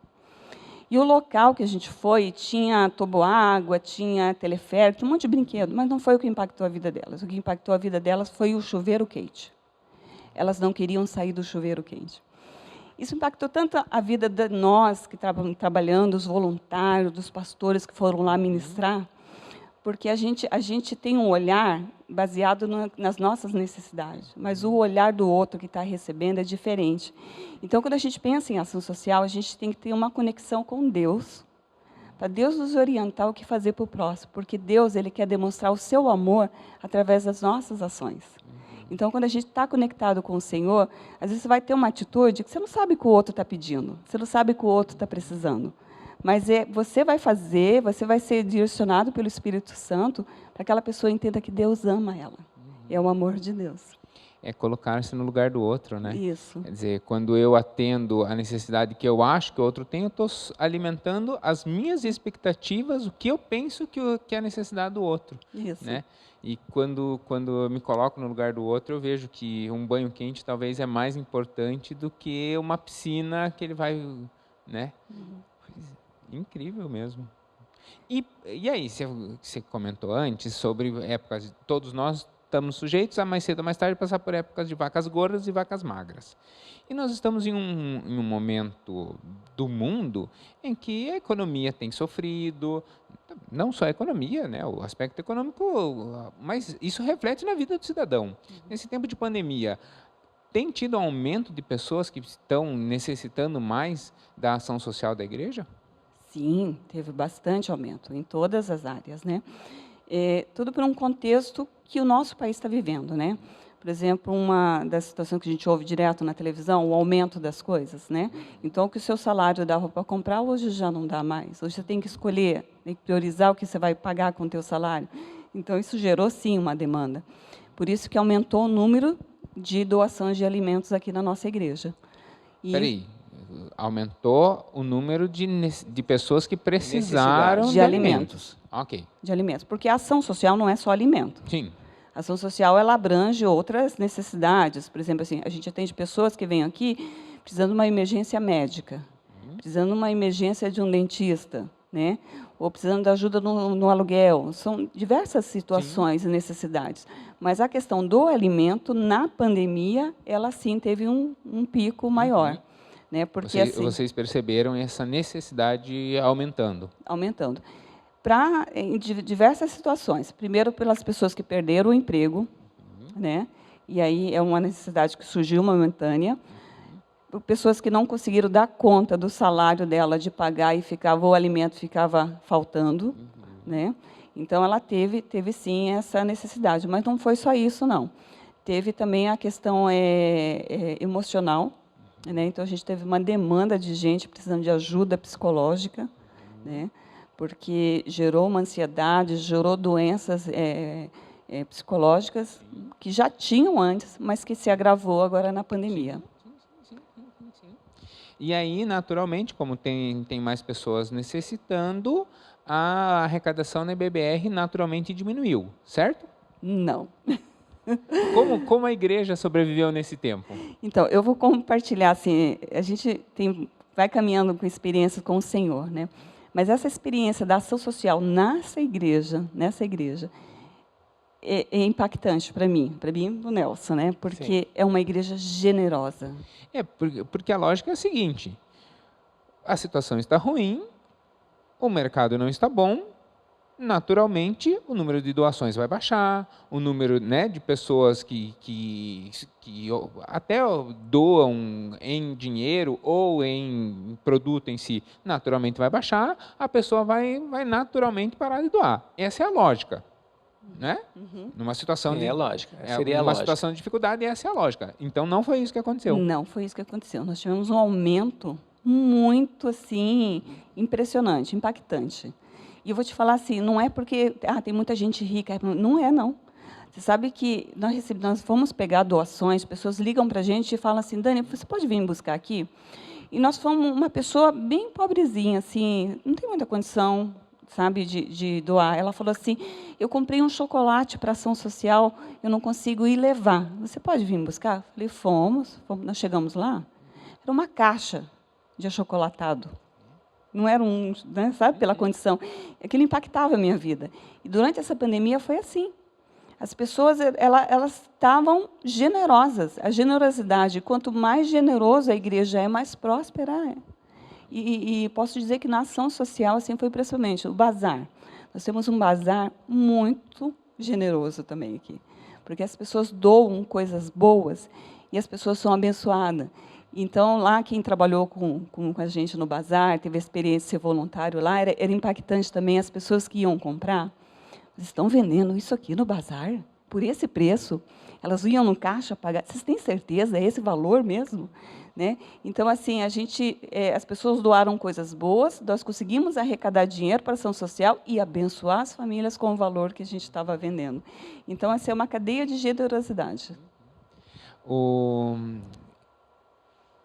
E o local que a gente foi tinha toboágua, tinha teleférico, tinha um monte de brinquedo, mas não foi o que impactou a vida delas. O que impactou a vida delas foi o chuveiro quente. Elas não queriam sair do chuveiro quente. Isso impactou tanto a vida de nós que estávamos trabalhando, os voluntários, dos pastores que foram lá ministrar, porque a gente tem um olhar baseado nas nossas necessidades, mas o olhar do outro que está recebendo é diferente. Então, quando a gente pensa em ação social, a gente tem que ter uma conexão com Deus, para Deus nos orientar o que fazer para o próximo, porque Deus ele quer demonstrar o seu amor através das nossas ações. Então, quando a gente está conectado com o Senhor, às vezes você vai ter uma atitude que você não sabe que o outro está pedindo, você não sabe que o outro está precisando. Mas você vai fazer, você vai ser direcionado pelo Espírito Santo para que aquela pessoa entenda que Deus ama ela. É o amor de Deus. É colocar-se no lugar do outro, né? Isso. Quer dizer, quando eu atendo a necessidade que eu acho que o outro tem, eu estou alimentando as minhas expectativas, o que eu penso que é a necessidade do outro. Isso. Né? E quando eu me coloco no lugar do outro, eu vejo que um banho quente talvez é mais importante do que uma piscina que ele vai, né? Incrível mesmo. E aí, você comentou antes sobre épocas, todos nós estamos sujeitos a mais cedo ou mais tarde passar por épocas de vacas gordas e vacas magras. E nós estamos em um momento do mundo em que a economia tem sofrido, não só a economia, né, o aspecto econômico, mas isso reflete na vida do cidadão. Nesse tempo de pandemia, tem tido um aumento de pessoas que estão necessitando mais da ação social da igreja? Sim, teve bastante aumento em todas as áreas, né? Tudo por um contexto que o nosso país está vivendo, né? Por exemplo, uma das situações que a gente ouve direto na televisão, o aumento das coisas, né? Então, o que o seu salário dava para comprar, hoje já não dá mais. Hoje você tem que escolher, tem que priorizar o que você vai pagar com o teu salário. Então, isso gerou, sim, uma demanda. Por isso que aumentou o número de doações de alimentos aqui na nossa igreja. Peraí, aumentou o número de pessoas que precisaram de alimentos. Ok. de alimentos, porque a ação social não é só alimento. Sim. A ação social ela abrange outras necessidades. Por exemplo, assim, a gente atende pessoas que vêm aqui precisando de uma emergência médica, precisando de uma emergência de um dentista, né? Ou precisando de ajuda no aluguel. São diversas situações e necessidades. Mas a questão do alimento, na pandemia, ela sim teve um pico maior. Né? Porque, assim, Vocês perceberam essa necessidade aumentando? Aumentando. Em diversas situações. Primeiro, pelas pessoas que perderam o emprego, né? E aí é uma necessidade que surgiu momentânea. Por pessoas que não conseguiram dar conta do salário dela de pagar e o alimento ficava faltando, né? Então ela teve sim essa necessidade, mas não foi só isso não. Teve também a questão emocional, né? Então a gente teve uma demanda de gente precisando de ajuda psicológica, né? Porque gerou uma ansiedade, gerou doenças psicológicas que já tinham antes, mas que se agravou agora na pandemia. E aí, naturalmente, como tem mais pessoas necessitando, a arrecadação na EBBR naturalmente diminuiu, certo? Não. Como a igreja sobreviveu nesse tempo? Então, eu vou compartilhar, assim, a gente vai caminhando com experiências com o Senhor, né? Mas essa experiência da ação social nessa igreja, é impactante para mim e para o Nelson, né? Porque é uma igreja generosa. Porque a lógica é a seguinte: a situação está ruim, o mercado não está bom, naturalmente o número de doações vai baixar, o número, né, de pessoas que até doam em dinheiro ou em produto em si, naturalmente vai baixar, a pessoa vai naturalmente parar de doar. Essa é a lógica. Né? Numa situação Seria situação de dificuldade, essa é a lógica. Então não foi isso que aconteceu. Não foi isso que aconteceu. Nós tivemos um aumento muito assim impressionante, impactante. E eu vou te falar assim, não é porque tem muita gente rica, não é não. Você sabe que nós fomos pegar doações, pessoas ligam para a gente e falam assim: Dani, você pode vir me buscar aqui? E nós fomos uma pessoa bem pobrezinha, assim, não tem muita condição, sabe, de doar. Ela falou assim: eu comprei um chocolate para ação social, eu não consigo ir levar. Você pode vir buscar? Eu falei: fomos, nós chegamos lá. Era uma caixa de achocolatado. Não era né, sabe, pela condição. Aquilo impactava a minha vida. E durante essa pandemia foi assim. As pessoas elas estavam generosas. A generosidade, quanto mais generoso a igreja é, mais próspera é. E posso dizer que na ação social assim foi impressionante. O bazar. Nós temos um bazar muito generoso também aqui, porque as pessoas doam coisas boas e as pessoas são abençoadas. Então, lá, quem trabalhou com a gente no bazar, teve a experiência de ser voluntário lá, era impactante também as pessoas que iam comprar. Vocês estão vendendo isso aqui no bazar? Por esse preço? Elas iam no caixa pagar. Vocês têm certeza? É esse valor mesmo? Né? Então, assim, as pessoas doaram coisas boas, nós conseguimos arrecadar dinheiro para a ação social e abençoar as famílias com o valor que a gente estava vendendo. Então, essa é uma cadeia de generosidade.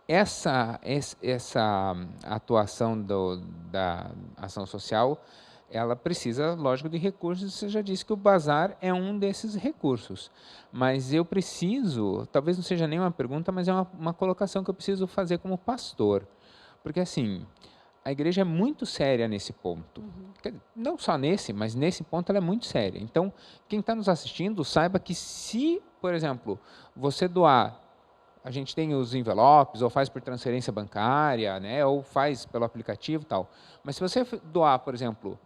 Essa atuação da ação social, ela precisa, lógico, de recursos. Você já disse que o bazar é um desses recursos. Mas eu preciso, talvez não seja nem uma pergunta, mas é uma colocação que eu preciso fazer como pastor. Porque, assim, a igreja é muito séria nesse ponto. Não só nesse, mas nesse ponto ela é muito séria. Então, quem está nos assistindo, saiba que se, por exemplo, você doar, a gente tem os envelopes, ou faz por transferência bancária, né, ou faz pelo aplicativo e tal. Mas se você doar, por exemplo,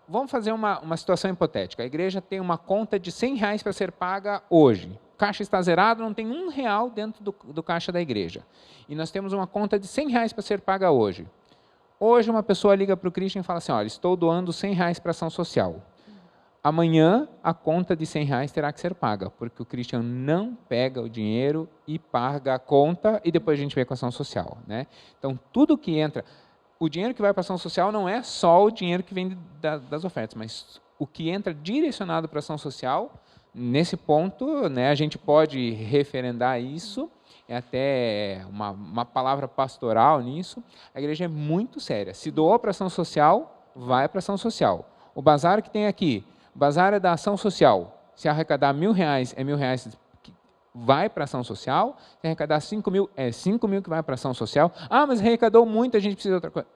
vamos fazer uma situação hipotética. A igreja tem uma conta de R$100 para ser paga hoje. O caixa está zerado, não tem R$1 dentro do caixa da igreja. E nós temos uma conta de R$100 para ser paga hoje. Hoje uma pessoa liga para o Christian e fala assim: olha, estou doando R$100 para ação social. Amanhã a conta de R$100 terá que ser paga, porque o Christian não pega o dinheiro e paga a conta e depois a gente vê com a ação social. Né? Então, tudo que entra... O dinheiro que vai para a ação social não é só o dinheiro que vem das ofertas, mas o que entra direcionado para a ação social, nesse ponto, né, a gente pode referendar isso, é até uma palavra pastoral nisso. A igreja é muito séria. Se doou para a ação social, vai para a ação social. O bazar que tem aqui, o bazar é da ação social. Se arrecadar R$1.000, é R$1.000 que vai para a ação social. Se arrecadar 5.000, é 5.000 que vai para a ação social. Ah, mas arrecadou muito, a gente precisa de outra coisa.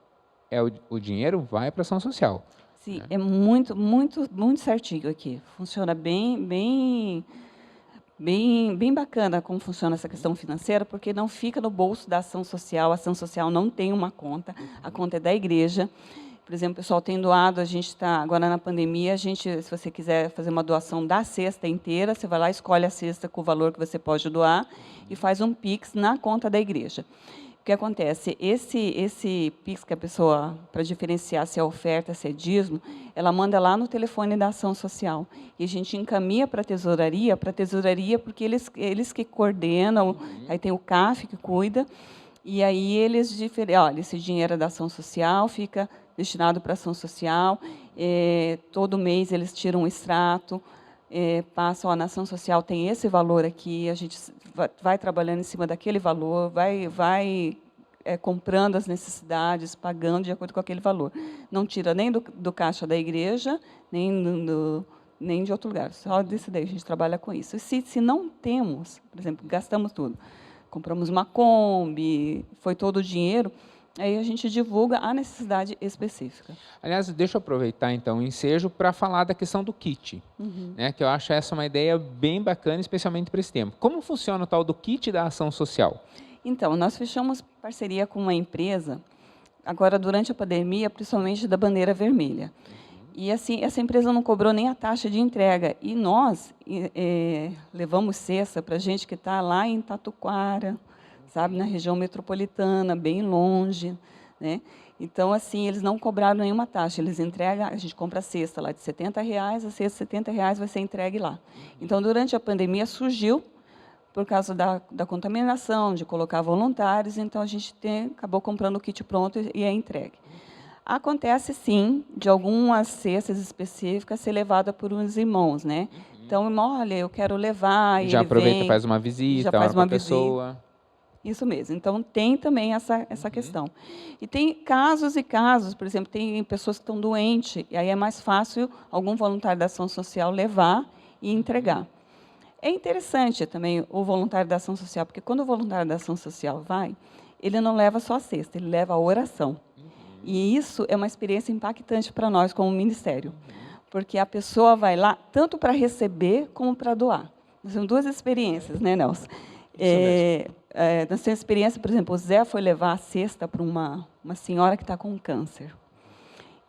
O dinheiro vai para a ação social. Sim, é muito, muito, muito certinho aqui. Funciona bem bacana como funciona essa questão financeira, porque não fica no bolso da ação social. A ação social não tem uma conta, a conta é da igreja. Por exemplo, o pessoal tem doado, a gente está agora na pandemia, se você quiser fazer uma doação da cesta inteira, você vai lá, escolhe a cesta com o valor que você pode doar e faz um Pix na conta da igreja. O que acontece? Esse Pix que a pessoa, para diferenciar se é oferta, se é dízimo, ela manda lá no telefone da ação social. E a gente encaminha para a tesouraria porque eles que coordenam, aí tem o CAF que cuida, e aí olha, esse dinheiro é da ação social, fica destinado para a ação social, todo mês eles tiram um extrato, passam, na ação social tem esse valor aqui, a gente vai trabalhando em cima daquele valor, vai comprando as necessidades, pagando de acordo com aquele valor. Não tira nem do caixa da igreja, nem de outro lugar, só desse daí, a gente trabalha com isso. E se não temos, por exemplo, gastamos tudo, compramos uma Kombi, foi todo o dinheiro, aí a gente divulga a necessidade específica. Aliás, deixa eu aproveitar, então, o ensejo para falar da questão do kit, né, que eu acho essa uma ideia bem bacana, especialmente para esse tempo. Como funciona o tal do kit da ação social? Então, nós fechamos parceria com uma empresa, agora durante a pandemia, principalmente da Bandeira Vermelha. E assim, essa empresa não cobrou nem a taxa de entrega. E nós levamos cesta para gente que está lá em Tatuquara, sabe, na região metropolitana, bem longe, né? Então, assim, eles não cobraram nenhuma taxa, eles entregam, a gente compra a cesta lá de R$70, a cesta de R$70 vai ser entregue lá. Então, durante a pandemia, surgiu, por causa da contaminação, de colocar voluntários, então a gente acabou comprando o kit pronto e é entregue. Acontece, sim, de algumas cestas específicas ser levada por uns irmãos, né? Então, irmão, olha, eu quero levar, e já ele aproveita, vem, faz uma visita, já faz uma pessoa. Isso mesmo. Então, tem também essa questão. E tem casos e casos, por exemplo, tem pessoas que estão doentes, e aí é mais fácil algum voluntário da ação social levar e entregar. É interessante também o voluntário da ação social, porque quando o voluntário da ação social vai, ele não leva só a cesta, ele leva a oração. E isso é uma experiência impactante para nós, como ministério, porque a pessoa vai lá tanto para receber como para doar. São duas experiências, né, Nelson? Nós temos experiência, por exemplo, o Zé foi levar a cesta para uma senhora que está com câncer,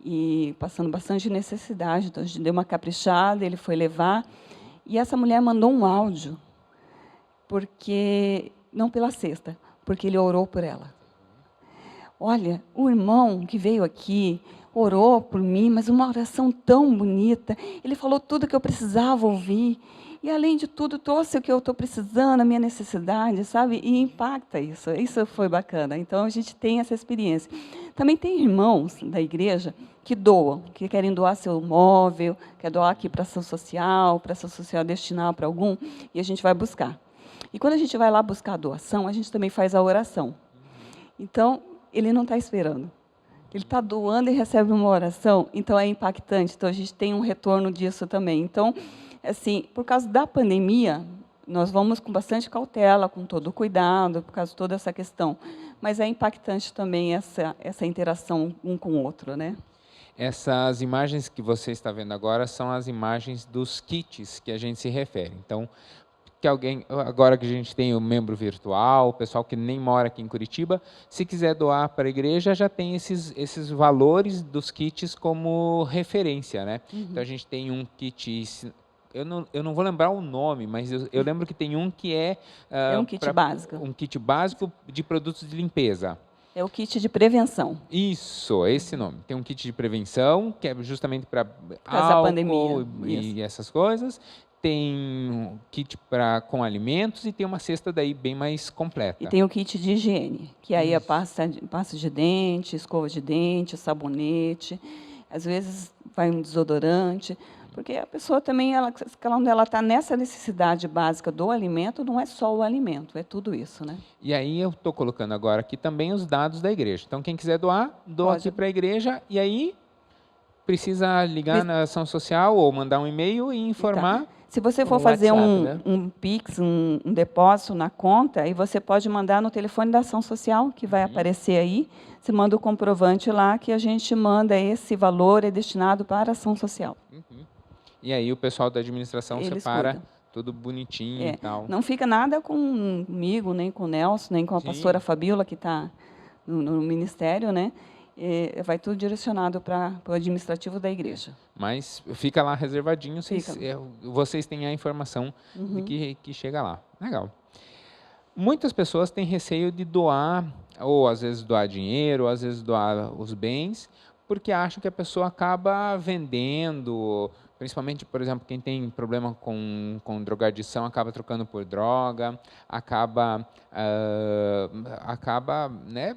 e passando bastante necessidade, então a gente deu uma caprichada, ele foi levar, e essa mulher mandou um áudio, não pela cesta, porque ele orou por ela. Olha, o irmão que veio aqui orou por mim, mas uma oração tão bonita, ele falou tudo o que eu precisava ouvir, e, além de tudo, trouxe o que eu estou precisando, a minha necessidade, sabe? E impacta isso. Isso foi bacana. Então, a gente tem essa experiência. Também tem irmãos da igreja que doam, que querem doar seu móvel, quer doar aqui para a ação social destinar para algum, e a gente vai buscar. E, quando a gente vai lá buscar a doação, a gente também faz a oração. Então, ele não está esperando. Ele está doando e recebe uma oração, então é impactante. Então, a gente tem um retorno disso também. Então, assim, por causa da pandemia, nós vamos com bastante cautela, com todo o cuidado, por causa de toda essa questão. Mas é impactante também essa interação um com o outro, né? Essas imagens que você está vendo agora são as imagens dos kits que a gente se refere. Então, agora que a gente tem o membro virtual, o pessoal que nem mora aqui em Curitiba, se quiser doar para a igreja, já tem esses valores dos kits como referência, né? Então, a gente tem um kit... Eu não vou lembrar o nome, mas eu lembro que tem um que é um kit básico. Um kit básico de produtos de limpeza. É o kit de prevenção. Isso, esse nome. Tem um kit de prevenção, que é justamente para álcool pandemia. E essas coisas. Tem um kit com alimentos e tem uma cesta daí bem mais completa. E tem o kit de higiene, que aí é pasta de dente, escova de dente, sabonete, às vezes vai um desodorante, porque a pessoa também, quando ela está nessa necessidade básica do alimento, não é só o alimento, é tudo isso, né? E aí eu estou colocando agora aqui também os dados da igreja. Então, quem quiser doar, doa aqui para a igreja, e aí precisa ligar na ação social ou mandar um e-mail e informar. Tá. Se você for Um fazer WhatsApp, né? um Pix, um depósito na conta, aí você pode mandar no telefone da ação social, que vai aparecer aí. Você manda o comprovante lá que a gente manda esse valor é destinado para a ação social. E aí o pessoal da administração Eles separa cuidam. tudo bonitinho e tal. Não fica nada comigo, nem com o Nelson, nem com a Sim. pastora Fabíola, que está no ministério, né? Vai tudo direcionado para o administrativo da igreja. Mas fica lá reservadinho, Fica. vocês têm a informação de que chega lá. Legal. Muitas pessoas têm receio de doar, ou às vezes doar dinheiro, ou às vezes doar os bens, porque acham que a pessoa acaba vendendo, principalmente, por exemplo, quem tem problema com drogadição acaba trocando por droga, acaba né,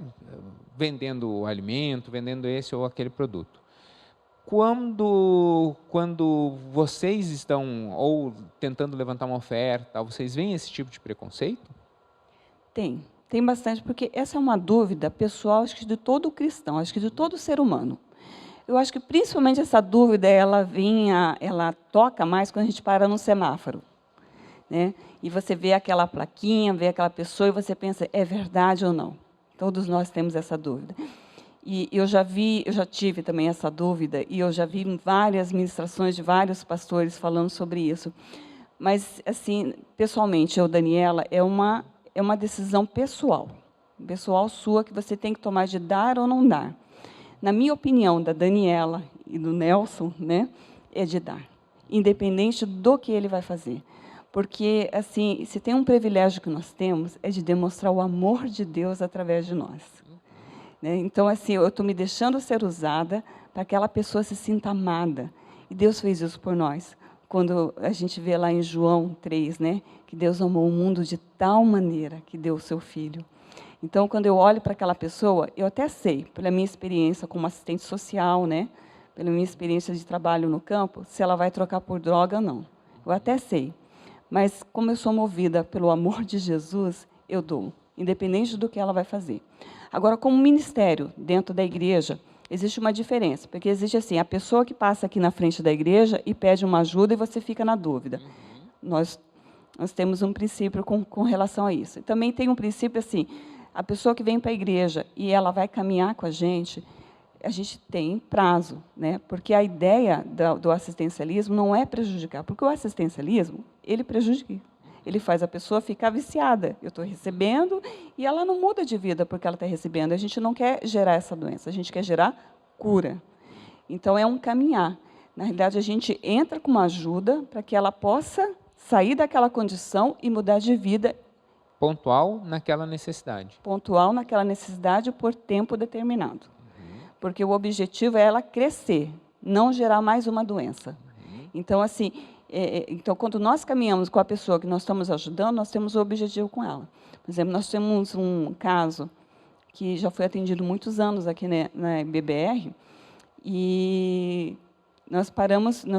vendendo o alimento, vendendo esse ou aquele produto. Quando vocês estão ou tentando levantar uma oferta, vocês veem esse tipo de preconceito? Tem bastante, porque essa é uma dúvida pessoal, acho que de todo cristão, acho que de todo ser humano. Eu acho que principalmente essa dúvida ela toca mais quando a gente para no semáforo, né? E você vê aquela plaquinha, vê aquela pessoa e você pensa, é verdade ou não? Todos nós temos essa dúvida. E eu já tive também essa dúvida, e eu já vi várias ministrações de vários pastores falando sobre isso. Mas, assim, pessoalmente, Daniela, é uma decisão pessoal sua, que você tem que tomar de dar ou não dar. Na minha opinião, da Daniela e do Nelson, né, é de dar, independente do que ele vai fazer. Porque, assim, se tem um privilégio que nós temos, é de demonstrar o amor de Deus através de nós. Né? Então, assim, eu estou me deixando ser usada para que aquela pessoa se sinta amada. E Deus fez isso por nós. Quando a gente vê lá em João 3, né, que Deus amou o mundo de tal maneira que deu o seu Filho. Então, quando eu olho para aquela pessoa, eu até sei, pela minha experiência como assistente social, né, pela minha experiência de trabalho no campo, se ela vai trocar por droga ou não. Eu até sei. Mas, como eu sou movida pelo amor de Jesus, eu dou, independente do que ela vai fazer. Agora, como ministério dentro da igreja, existe uma diferença, porque existe assim, a pessoa que passa aqui na frente da igreja e pede uma ajuda e você fica na dúvida. Nós temos um princípio com relação a isso. E também tem um princípio assim, a pessoa que vem para a igreja e ela vai caminhar com a gente tem prazo, né? Porque a ideia do assistencialismo não é prejudicar, porque o assistencialismo, ele prejudica. Ele faz a pessoa ficar viciada. Eu estou recebendo e ela não muda de vida porque ela está recebendo. A gente não quer gerar essa doença, a gente quer gerar cura. Então, é um caminhar. Na realidade, a gente entra com uma ajuda para que ela possa sair daquela condição e mudar de vida. Pontual naquela necessidade. Pontual naquela necessidade por tempo determinado. Porque o objetivo é ela crescer, não gerar mais uma doença. Então, assim, quando nós caminhamos com a pessoa que nós estamos ajudando, nós temos o objetivo com ela. Por exemplo, nós temos um caso que já foi atendido muitos anos aqui na BBR, e nós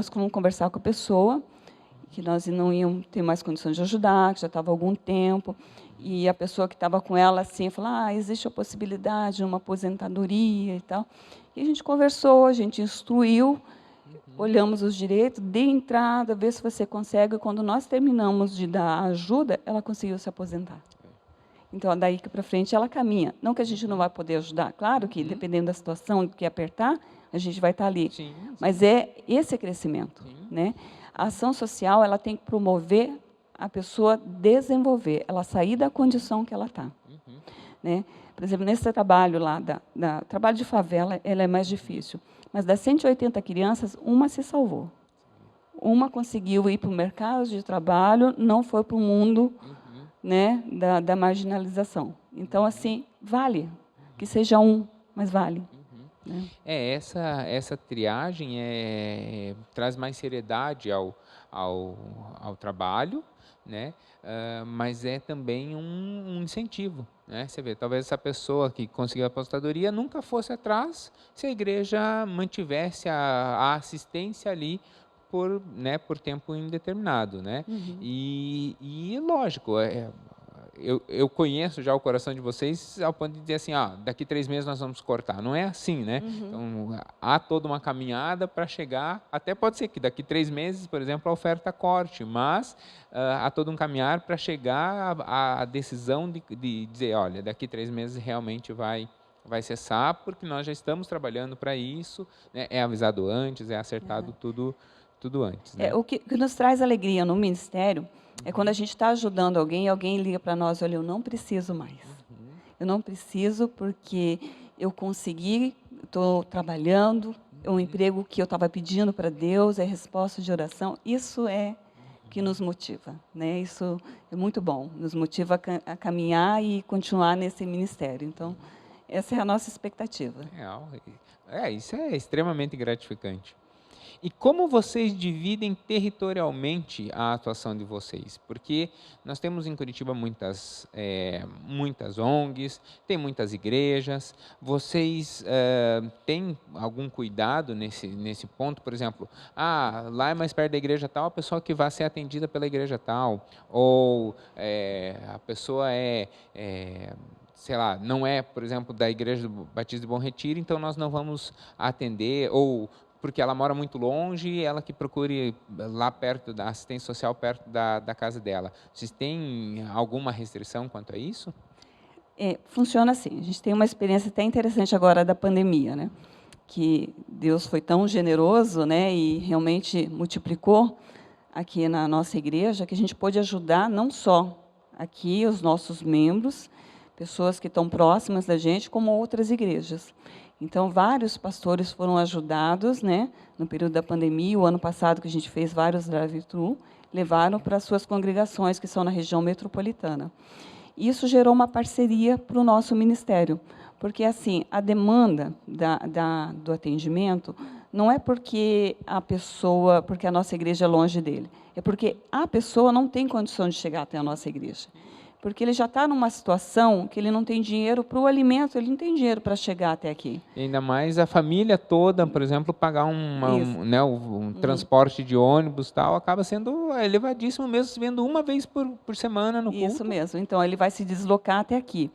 fomos conversar com a pessoa, que nós não íamos ter mais condições de ajudar, que já estava há algum tempo, e a pessoa que estava com ela assim, falou, existe a possibilidade de uma aposentadoria e tal. E a gente conversou, a gente instruiu, olhamos os direitos, dê entrada, vê se você consegue. E quando nós terminamos de dar ajuda, ela conseguiu se aposentar. Então, daí para frente, ela caminha. Não que a gente não vai poder ajudar, claro que, dependendo da situação que apertar, a gente vai estar ali. Sim. Mas é esse crescimento. Né? A ação social ela tem que promover a pessoa desenvolver, ela sair da condição que ela está. Né? Por exemplo, nesse trabalho lá, trabalho de favela, ela é mais difícil. Mas das 180 crianças, uma se salvou. Uma conseguiu ir para o mercado de trabalho, não foi para o mundo né, da marginalização. Então, assim, vale. Que seja mas vale. Né? Essa triagem traz mais seriedade ao trabalho, né? Mas é também um incentivo. Né? Você vê, talvez essa pessoa que conseguiu a aposentadoria nunca fosse atrás se a igreja mantivesse a assistência ali por tempo indeterminado. Né? E lógico, eu conheço já o coração de vocês ao ponto de dizer assim, daqui 3 meses nós vamos cortar. Não é assim, né? Então, há toda uma caminhada para chegar, até pode ser que daqui 3 meses, por exemplo, a oferta corte, mas há todo um caminhar para chegar à decisão de dizer, olha, daqui 3 meses realmente vai cessar, porque nós já estamos trabalhando para isso, né? É avisado antes, é acertado tudo antes. Né? O que nos traz alegria no ministério é quando a gente está ajudando alguém e alguém liga para nós, olha, eu não preciso mais. Eu não preciso porque eu consegui, estou trabalhando, é um emprego que eu estava pedindo para Deus, é resposta de oração. Isso é que nos motiva, né? Isso é muito bom, nos motiva a caminhar e continuar nesse ministério. Então, essa é a nossa expectativa. Isso é extremamente gratificante. E como vocês dividem territorialmente a atuação de vocês? Porque nós temos em Curitiba muitas ONGs, tem muitas igrejas. Vocês têm algum cuidado nesse ponto? Por exemplo, lá é mais perto da igreja tal, a pessoa que vai ser atendida pela igreja tal. Ou a pessoa sei lá, não é, por exemplo, da Igreja do Batista de Bom Retiro, então nós não vamos atender, ou porque ela mora muito longe, ela que procure lá perto da assistência social, perto da casa dela. Vocês têm alguma restrição quanto a isso? Funciona assim. A gente tem uma experiência até interessante agora da pandemia, né? Que Deus foi tão generoso, né? E realmente multiplicou aqui na nossa igreja, que a gente pôde ajudar não só aqui os nossos membros, pessoas que estão próximas da gente, como outras igrejas. Então, vários pastores foram ajudados, né, no período da pandemia. O ano passado, que a gente fez vários drive-thru, levaram para as suas congregações, que são na região metropolitana. Isso gerou uma parceria para o nosso ministério, porque, assim, a demanda do atendimento não é porque a nossa igreja é longe dele, é porque a pessoa não tem condição de chegar até a nossa igreja. Porque ele já está numa situação que ele não tem dinheiro para o alimento, ele não tem dinheiro para chegar até aqui. E ainda mais a família toda, por exemplo, pagar um transporte de ônibus tal, acaba sendo elevadíssimo mesmo, vendo uma vez por semana no culto. Isso mesmo, então ele vai se deslocar até aqui.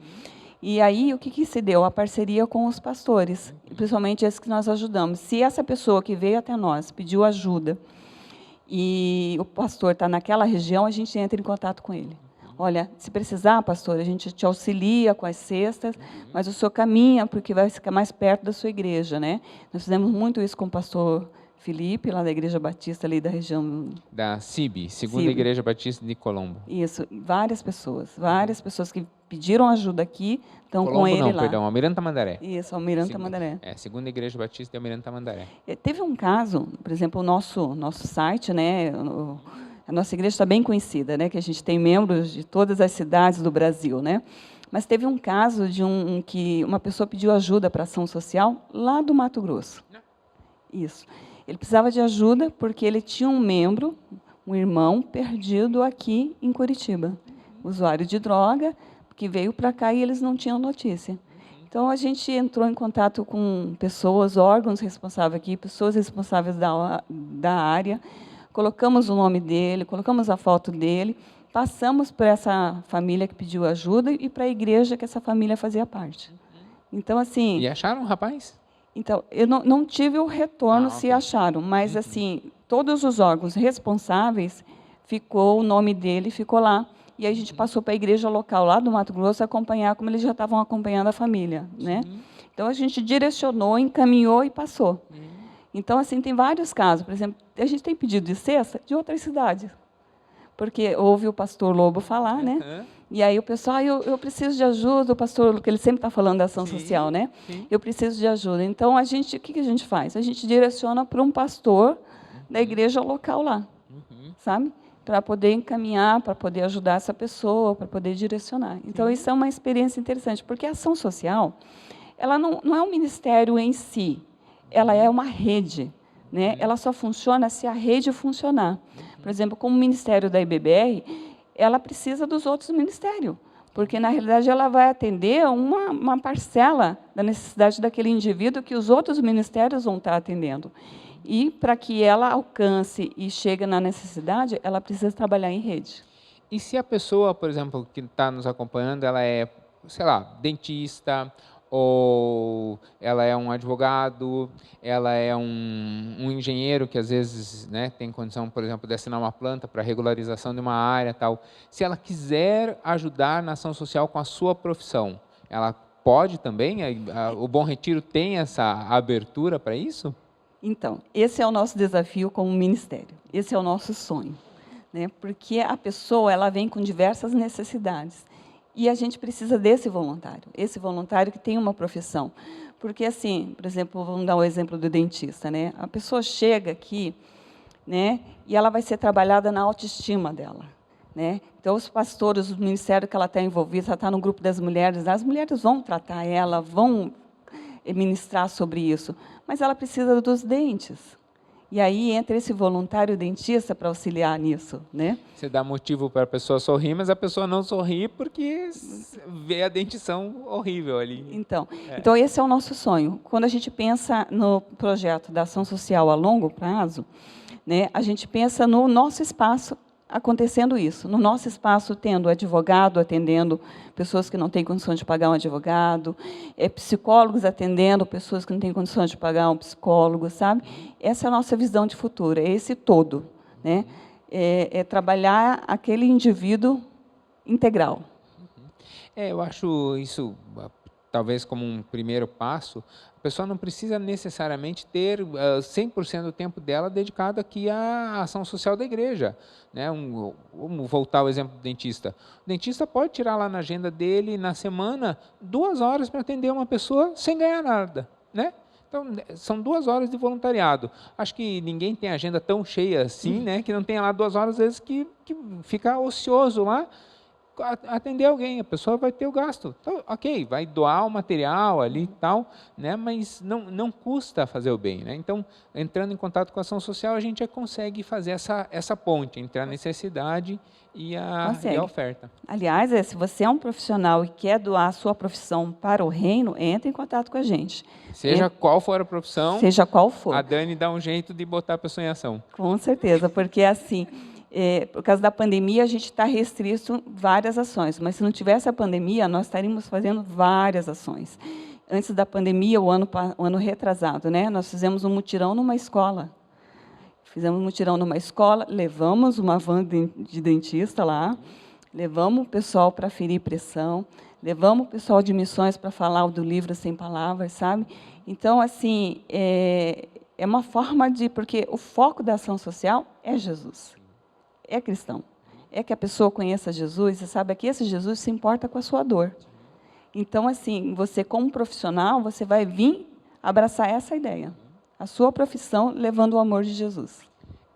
E aí, o que se deu? A parceria com os pastores, principalmente esses que nós ajudamos. Se essa pessoa que veio até nós pediu ajuda e o pastor está naquela região, a gente entra em contato com ele. Olha, se precisar, pastor, a gente te auxilia com as cestas, mas o senhor caminha, porque vai ficar mais perto da sua igreja, né? Nós fizemos muito isso com o pastor Felipe, lá da Igreja Batista, ali da região... Da CIB, Segunda Igreja Batista de Colombo. Isso, várias pessoas que pediram ajuda aqui, estão com ele lá. Perdão, Almirante Tamandaré. Isso, Almirante Tamandaré. Segunda Igreja Batista de Almirante Tamandaré. Teve um caso, por exemplo, o nosso site, né? A nossa igreja está bem conhecida, né? Que a gente tem membros de todas as cidades do Brasil, né? Mas teve um caso de que uma pessoa pediu ajuda para a ação social lá do Mato Grosso. Isso. Ele precisava de ajuda porque ele tinha um membro, um irmão, perdido aqui em Curitiba. Usuário de droga, que veio para cá e eles não tinham notícia. Então, a gente entrou em contato com pessoas, órgãos responsáveis aqui, pessoas responsáveis da área, colocamos o nome dele, colocamos a foto dele, passamos para essa família que pediu ajuda e para a igreja que essa família fazia parte. Então, assim... E acharam o rapaz? Então, eu não tive o retorno se acharam, mas, assim, todos os órgãos responsáveis, o nome dele ficou lá. E aí a gente passou para a igreja local lá do Mato Grosso acompanhar como eles já estavam acompanhando a família, né? Então, a gente direcionou, encaminhou e passou. Então, assim, tem vários casos. Por exemplo, a gente tem pedido de cesta de outras cidades, porque ouve o pastor Lobo falar, né? E aí o pessoal, eu preciso de ajuda, o pastor, porque ele sempre está falando da ação social, né? Eu preciso de ajuda. Então, o que a gente faz? A gente direciona para um pastor da igreja local lá, sabe? Para poder encaminhar, para poder ajudar essa pessoa, para poder direcionar. Então, isso é uma experiência interessante, porque a ação social, ela não é um ministério em si, ela é uma rede, né? Ela só funciona se a rede funcionar. Por exemplo, como o Ministério da IBBR, ela precisa dos outros ministérios, porque, na realidade, ela vai atender uma parcela da necessidade daquele indivíduo que os outros ministérios vão estar atendendo. E, para que ela alcance e chegue na necessidade, ela precisa trabalhar em rede. E se a pessoa, por exemplo, que está nos acompanhando, ela é, sei lá, dentista, ou ela é um advogado, ela é um engenheiro que às vezes, né, tem condição, por exemplo, de assinar uma planta para regularização de uma área e tal. Se ela quiser ajudar na ação social com a sua profissão, ela pode também? O Bom Retiro tem essa abertura para isso? Então, esse é o nosso desafio como ministério, esse é o nosso sonho, né? Porque a pessoa ela vem com diversas necessidades e a gente precisa desse voluntário, esse voluntário que tem uma profissão. Porque, assim, por exemplo, vamos dar o exemplo do dentista, né? A pessoa chega aqui, né, e ela vai ser trabalhada na autoestima dela, né? Então, os pastores, o ministério que ela está envolvida, ela está no grupo das mulheres, as mulheres vão tratar ela, vão ministrar sobre isso, mas ela precisa dos dentes. E aí entra esse voluntário dentista para auxiliar nisso, né? Você dá motivo para a pessoa sorrir, mas a pessoa não sorri porque vê a dentição horrível ali. Então esse é o nosso sonho. Quando a gente pensa no projeto da ação social a longo prazo, né, a gente pensa no nosso espaço acontecendo isso, no nosso espaço tendo advogado atendendo pessoas que não têm condições de pagar um advogado, psicólogos atendendo pessoas que não têm condições de pagar um psicólogo, sabe? Essa é a nossa visão de futuro, é esse todo, né? É trabalhar aquele indivíduo integral. Eu acho isso, talvez como um primeiro passo. A pessoa não precisa necessariamente ter 100% do tempo dela dedicado aqui à ação social da igreja, né? Vamos voltar ao exemplo do dentista. O dentista pode tirar lá na agenda dele, na semana, 2 horas para atender uma pessoa sem ganhar nada, né? Então, são 2 horas de voluntariado. Acho que ninguém tem agenda tão cheia assim, né, que não tenha lá 2 horas, às vezes, que fica ocioso lá, atender alguém, a pessoa vai ter o gasto. Então, ok, vai doar o material ali e tal, né, mas não custa fazer o bem, né? Então, entrando em contato com a ação social, a gente já consegue fazer essa ponte entre a necessidade e a oferta. Aliás, se você é um profissional e quer doar a sua profissão para o reino, entre em contato com a gente. Seja qual for a profissão, seja qual for. A Dani dá um jeito de botar a pessoa em ação. Com certeza, porque assim, por causa da pandemia, a gente está restrito várias ações, mas se não tivesse a pandemia, nós estaríamos fazendo várias ações. Antes da pandemia, o ano retrasado, né, nós fizemos um mutirão numa escola. Fizemos um mutirão numa escola, levamos uma van de dentista lá, levamos o pessoal para ferir pressão, levamos o pessoal de missões para falar do livro Sem Palavras, sabe? Então, assim, é uma forma de... Porque o foco da ação social é Jesus, é cristão. É que a pessoa conheça Jesus e saiba que esse Jesus se importa com a sua dor. Então, assim, você, como profissional, você vai vir abraçar essa ideia. A sua profissão levando o amor de Jesus.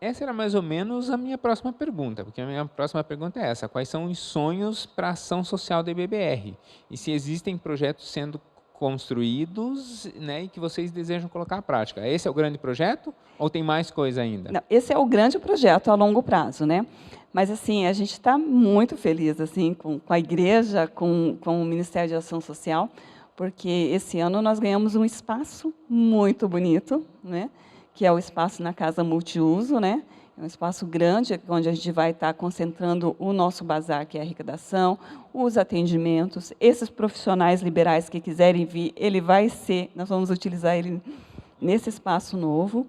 Essa era mais ou menos a minha próxima pergunta, porque a minha próxima pergunta é essa: quais são os sonhos para a ação social da IBBR? E se existem projetos sendo construídos, né, e que vocês desejam colocar à prática? Esse é o grande projeto ou tem mais coisa ainda? Não, esse é o grande projeto a longo prazo, né? Mas assim, a gente está muito feliz assim com a igreja, com o Ministério de Ação Social, porque esse ano nós ganhamos um espaço muito bonito, né? Que é o espaço na Casa Multiuso, né? É um espaço grande, onde a gente vai estar concentrando o nosso bazar, que é a arrecadação, os atendimentos, esses profissionais liberais que quiserem vir, nós vamos utilizar ele nesse espaço novo.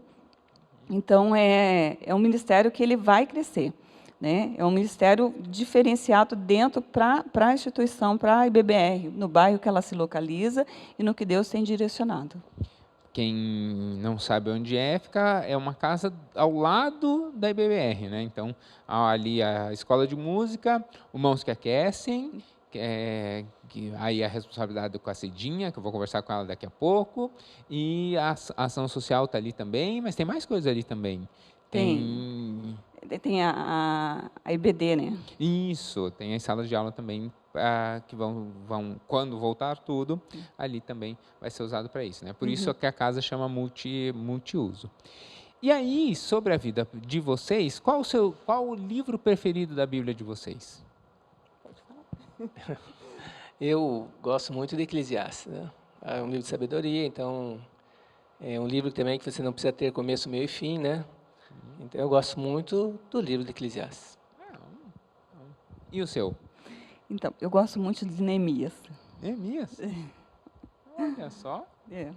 Então, é um ministério que ele vai crescer, né? É um ministério diferenciado dentro para a instituição, para a IBBR, no bairro que ela se localiza e no que Deus tem direcionado. Quem não sabe onde é uma casa ao lado da IBBR, né? Então, ali a escola de música, o Mãos que Aquecem, que aí a responsabilidade com a Cidinha, que eu vou conversar com ela daqui a pouco, e a ação social está ali também, mas tem mais coisas ali também. Tem a IBD, né? Isso, tem as salas de aula também, que vão, quando voltar tudo, ali também vai ser usado para isso, né? Por isso que a casa chama multiuso. E aí, sobre a vida de vocês, qual o livro preferido da Bíblia de vocês? Eu gosto muito de Eclesiastes, né? É um livro de sabedoria, então é um livro também que você não precisa ter começo, meio e fim, né? Então eu gosto muito do livro de Eclesiastes. E o seu? Então, eu gosto muito de Neemias. Neemias? Olha só. É.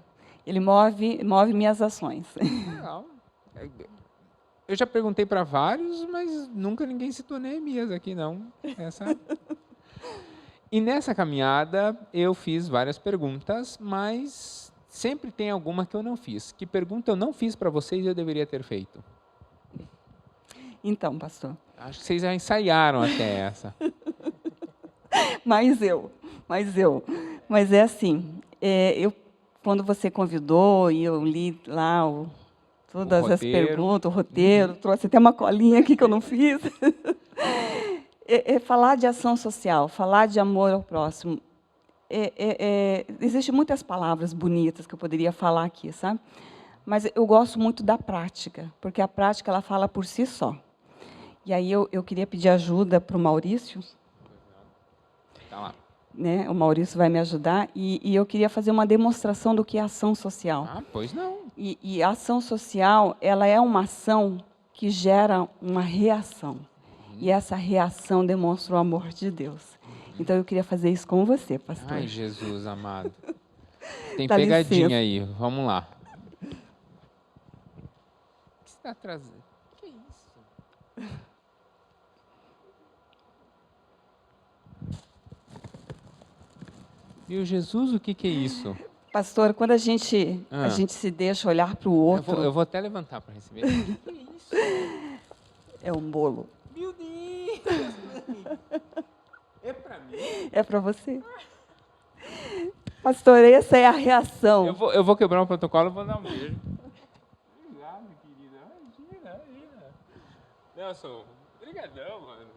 Ele move minhas ações. Legal. Eu já perguntei para vários, mas nunca ninguém citou Neemias aqui, não. E nessa caminhada eu fiz várias perguntas, mas sempre tem alguma que eu não fiz. Que pergunta eu não fiz para vocês e eu deveria ter feito? Então, pastor. Acho que vocês já ensaiaram até essa. Mas é assim, quando você convidou e eu li lá todas as perguntas, o roteiro, trouxe até uma colinha aqui que eu não fiz. Falar de ação social, falar de amor ao próximo. Existem muitas palavras bonitas que eu poderia falar aqui, sabe? Mas eu gosto muito da prática, porque a prática ela fala por si só. E aí eu queria pedir ajuda para o Maurício. Tá lá. Né? O Maurício vai me ajudar. E eu queria fazer uma demonstração do que é ação social. Ah, pois não. E a ação social ela é uma ação que gera uma reação. E essa reação demonstra o amor de Deus. Então, eu queria fazer isso com você, pastor. Ai, Jesus amado. Tem Dá pegadinha licença. aí. Vamos lá. O que você está trazendo? Que isso? Meu Jesus, o que é isso? Pastor, quando a gente se deixa olhar para o outro... Eu vou até levantar para receber. O que é isso? É um bolo. Meu Deus! É para mim? É para você. Pastor, essa é a reação. Eu vou quebrar um protocolo e vou dar um beijo. Obrigado, querida. Imagina. Nelson, obrigadão, mano.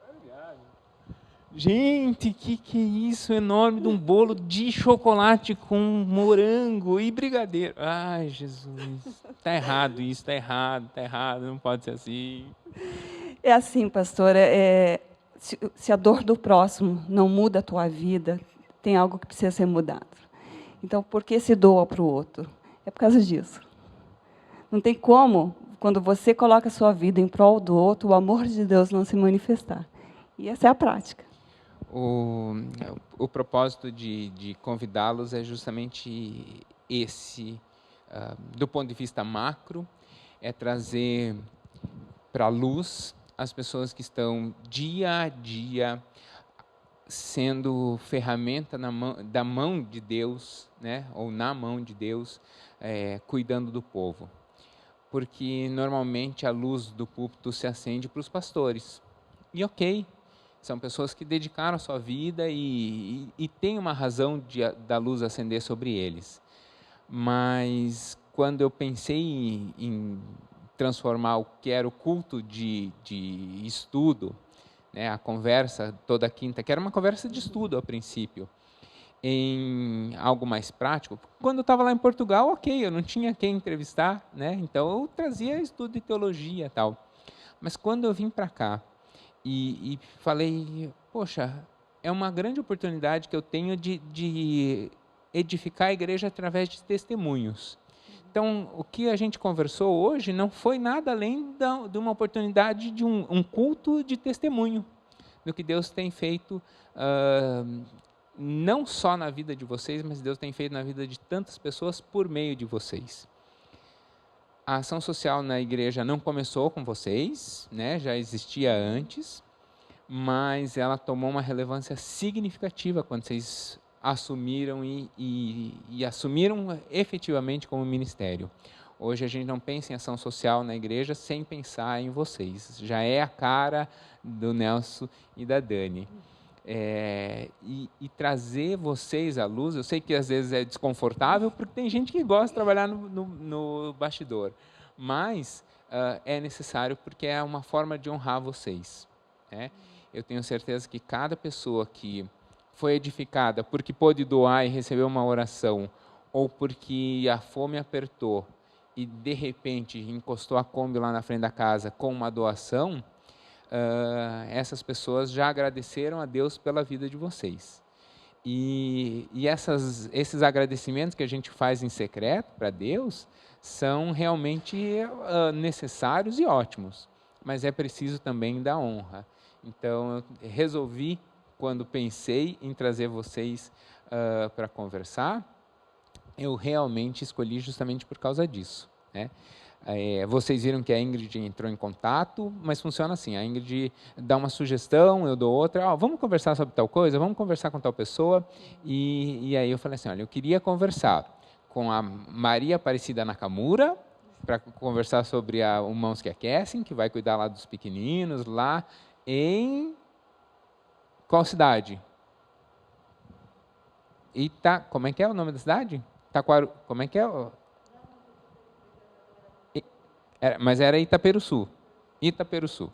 Obrigado. Gente, que é isso enorme de um bolo de chocolate com morango e brigadeiro. Ai, Jesus. Tá errado isso, tá errado, não pode ser assim. É assim, pastora, se a dor do próximo não muda a tua vida, tem algo que precisa ser mudado. Então, por que se doa para o outro? É por causa disso. Não tem como, quando você coloca a sua vida em prol do outro, o amor de Deus não se manifestar. E essa é a prática. O propósito de convidá-los é justamente esse, do ponto de vista macro, é trazer para a luz as pessoas que estão dia a dia sendo ferramenta da mão de Deus, né, ou na mão de Deus, cuidando do povo. Porque normalmente a luz do púlpito se acende para os pastores. E ok, são pessoas que dedicaram a sua vida e tem uma razão da luz acender sobre eles. Mas quando eu pensei em transformar o que era o culto de estudo, né, a conversa toda quinta, que era uma conversa de estudo a princípio, em algo mais prático. Quando eu estava lá em Portugal, ok, eu não tinha quem entrevistar, né, então eu trazia estudo de teologia e tal. Mas quando eu vim para cá e falei, poxa, é uma grande oportunidade que eu tenho de edificar a igreja através de testemunhos. Então, o que a gente conversou hoje não foi nada além de uma oportunidade de um culto de testemunho do que Deus tem feito, não só na vida de vocês, mas Deus tem feito na vida de tantas pessoas por meio de vocês. A ação social na igreja não começou com vocês, né? Já existia antes, mas ela tomou uma relevância significativa quando vocês assumiram e assumiram efetivamente como ministério. Hoje a gente não pensa em ação social na igreja sem pensar em vocês. Já é a cara do Nelson e da Dani. E trazer vocês à luz, eu sei que às vezes é desconfortável, porque tem gente que gosta de trabalhar no bastidor, mas é necessário porque é uma forma de honrar vocês, né? Eu tenho certeza que cada pessoa que foi edificada porque pôde doar e recebeu uma oração, ou porque a fome apertou e de repente encostou a Kombi lá na frente da casa com uma doação, essas pessoas já agradeceram a Deus pela vida de vocês. E esses agradecimentos que a gente faz em secreto para Deus são realmente necessários e ótimos, mas é preciso também dar honra. Então, eu resolvi, quando pensei em trazer vocês para conversar, eu realmente escolhi justamente por causa disso, né? Vocês viram que a Ingrid entrou em contato, mas funciona assim, a Ingrid dá uma sugestão, eu dou outra, vamos conversar sobre tal coisa, vamos conversar com tal pessoa, e aí eu falei assim, olha, eu queria conversar com a Maria Aparecida Nakamura, para conversar sobre o Mãos que Aquecem, que vai cuidar lá dos pequeninos, lá em... Qual cidade? Como é que é o nome da cidade? Como é que é? Mas era Itaperuçu. Itaperuçu.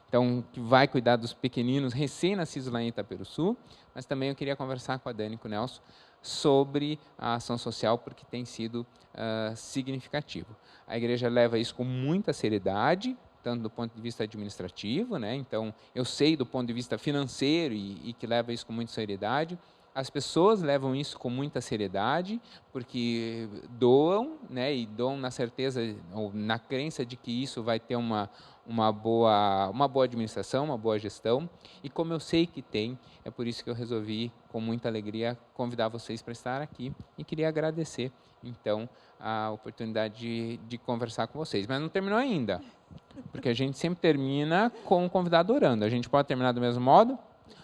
Então, que vai cuidar dos pequeninos recém-nascidos lá em Itaperuçu, mas também eu queria conversar com a Dani e com o Nelson sobre a ação social, porque tem sido significativo. A igreja leva isso com muita seriedade, tanto do ponto de vista administrativo, né? Então, eu sei do ponto de vista financeiro e que leva isso com muita seriedade. As pessoas levam isso com muita seriedade, porque doam, né, e doam na certeza, ou na crença de que isso vai ter uma boa administração, uma boa gestão. E como eu sei que tem, é por isso que eu resolvi, com muita alegria, convidar vocês para estar aqui. E queria agradecer, então, a oportunidade de conversar com vocês. Mas não terminou ainda, porque a gente sempre termina com o convidado orando. A gente pode terminar do mesmo modo?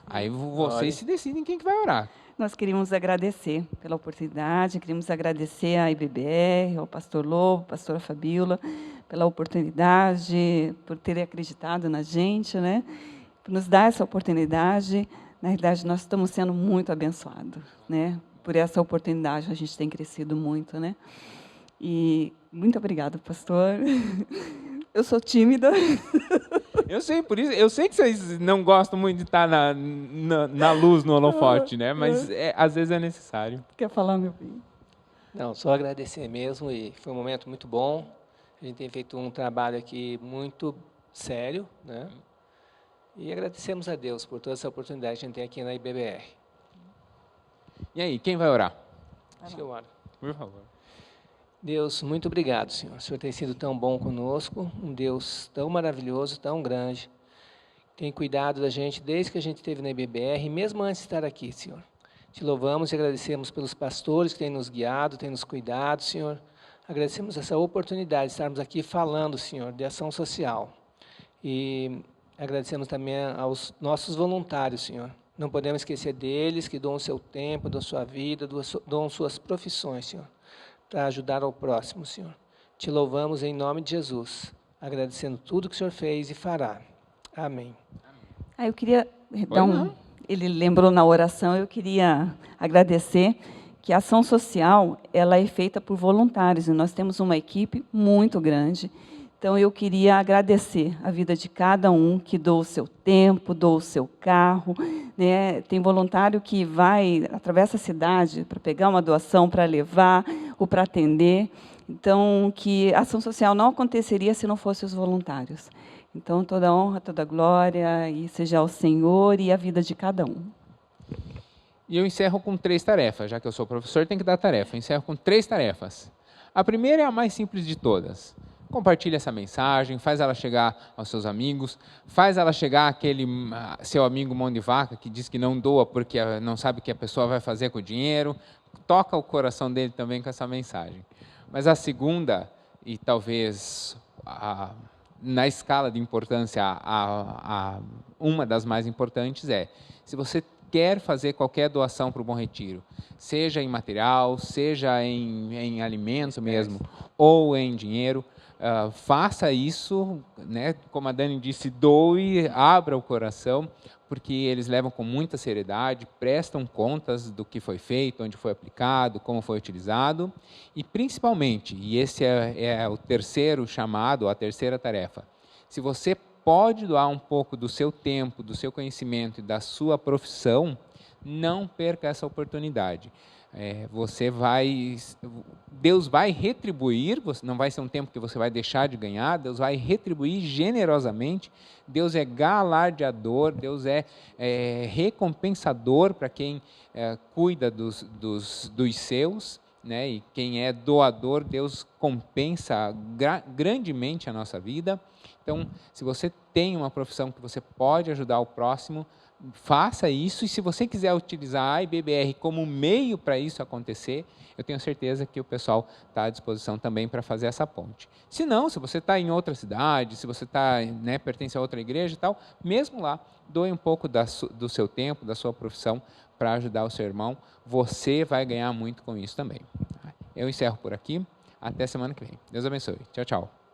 Aí vocês se decidem quem que vai orar. Nós queríamos agradecer pela oportunidade, queríamos agradecer à IBBR, ao pastor Lobo, à pastora Fabíola, pela oportunidade, por terem acreditado na gente, né? Por nos dar essa oportunidade. Na realidade, nós estamos sendo muito abençoados, né? Por essa oportunidade, a gente tem crescido muito, né? E muito obrigada, pastor. Eu sou tímida. Eu sei, por isso, eu sei que vocês não gostam muito de estar na luz, no holofote, né? Mas às vezes é necessário. Quer falar, meu bem? Não, só agradecer mesmo, e foi um momento muito bom. A gente tem feito um trabalho aqui muito sério, né? E agradecemos a Deus por toda essa oportunidade que a gente tem aqui na IBBR. E aí, quem vai orar? Acho que eu oro. Por favor. Deus, muito obrigado, Senhor. O Senhor tem sido tão bom conosco, um Deus tão maravilhoso, tão grande. Tem cuidado da gente desde que a gente esteve na IBBR, e mesmo antes de estar aqui, Senhor. Te louvamos e agradecemos pelos pastores que têm nos guiado, têm nos cuidado, Senhor. Agradecemos essa oportunidade de estarmos aqui falando, Senhor, de ação social. E agradecemos também aos nossos voluntários, Senhor. Não podemos esquecer deles, que doam o seu tempo, doam sua vida, doam suas profissões, Senhor, para ajudar ao próximo, Senhor. Te louvamos em nome de Jesus, agradecendo tudo que o Senhor fez e fará. Amém. Eu queria dar Ele lembrou na oração, eu queria agradecer que a ação social ela é feita por voluntários, e nós temos uma equipe muito grande. Então, eu queria agradecer a vida de cada um que doa o seu tempo, doa o seu carro, né? Tem voluntário que atravessa a cidade para pegar uma doação, para levar ou para atender. Então, que a ação social não aconteceria se não fossem os voluntários. Então, toda honra, toda glória, e seja ao Senhor e a vida de cada um. E eu encerro com 3 tarefas, já que eu sou professor, tem que dar tarefa. Eu encerro com 3 tarefas. A primeira é a mais simples de todas. Compartilhe essa mensagem, faz ela chegar aos seus amigos, faz ela chegar àquele seu amigo mão de vaca que diz que não doa porque não sabe o que a pessoa vai fazer com o dinheiro. Toca o coração dele também com essa mensagem. Mas a segunda, e talvez na escala de importância uma das mais importantes se você quer fazer qualquer doação para o Bom Retiro, seja em material, seja em alimento mesmo, ou em dinheiro, faça isso, né? Como a Dani disse, doe, abra o coração, porque eles levam com muita seriedade, prestam contas do que foi feito, onde foi aplicado, como foi utilizado, e principalmente, e esse é o terceiro chamado, a terceira tarefa, se você pode doar um pouco do seu tempo, do seu conhecimento e da sua profissão, não perca essa oportunidade. Deus vai retribuir, não vai ser um tempo que você vai deixar de ganhar, Deus vai retribuir generosamente, Deus é galardeador, Deus é recompensador para quem cuida dos seus, né? E quem é doador, Deus compensa grandemente a nossa vida. Então, se você tem uma profissão que você pode ajudar o próximo, faça isso, e se você quiser utilizar a IBBR como meio para isso acontecer, eu tenho certeza que o pessoal está à disposição também para fazer essa ponte. Se não, se você está em outra cidade, se você pertence a outra igreja e tal, mesmo lá, doe um pouco do seu tempo, da sua profissão, para ajudar o seu irmão, você vai ganhar muito com isso também. Eu encerro por aqui, até semana que vem. Deus abençoe. Tchau, tchau.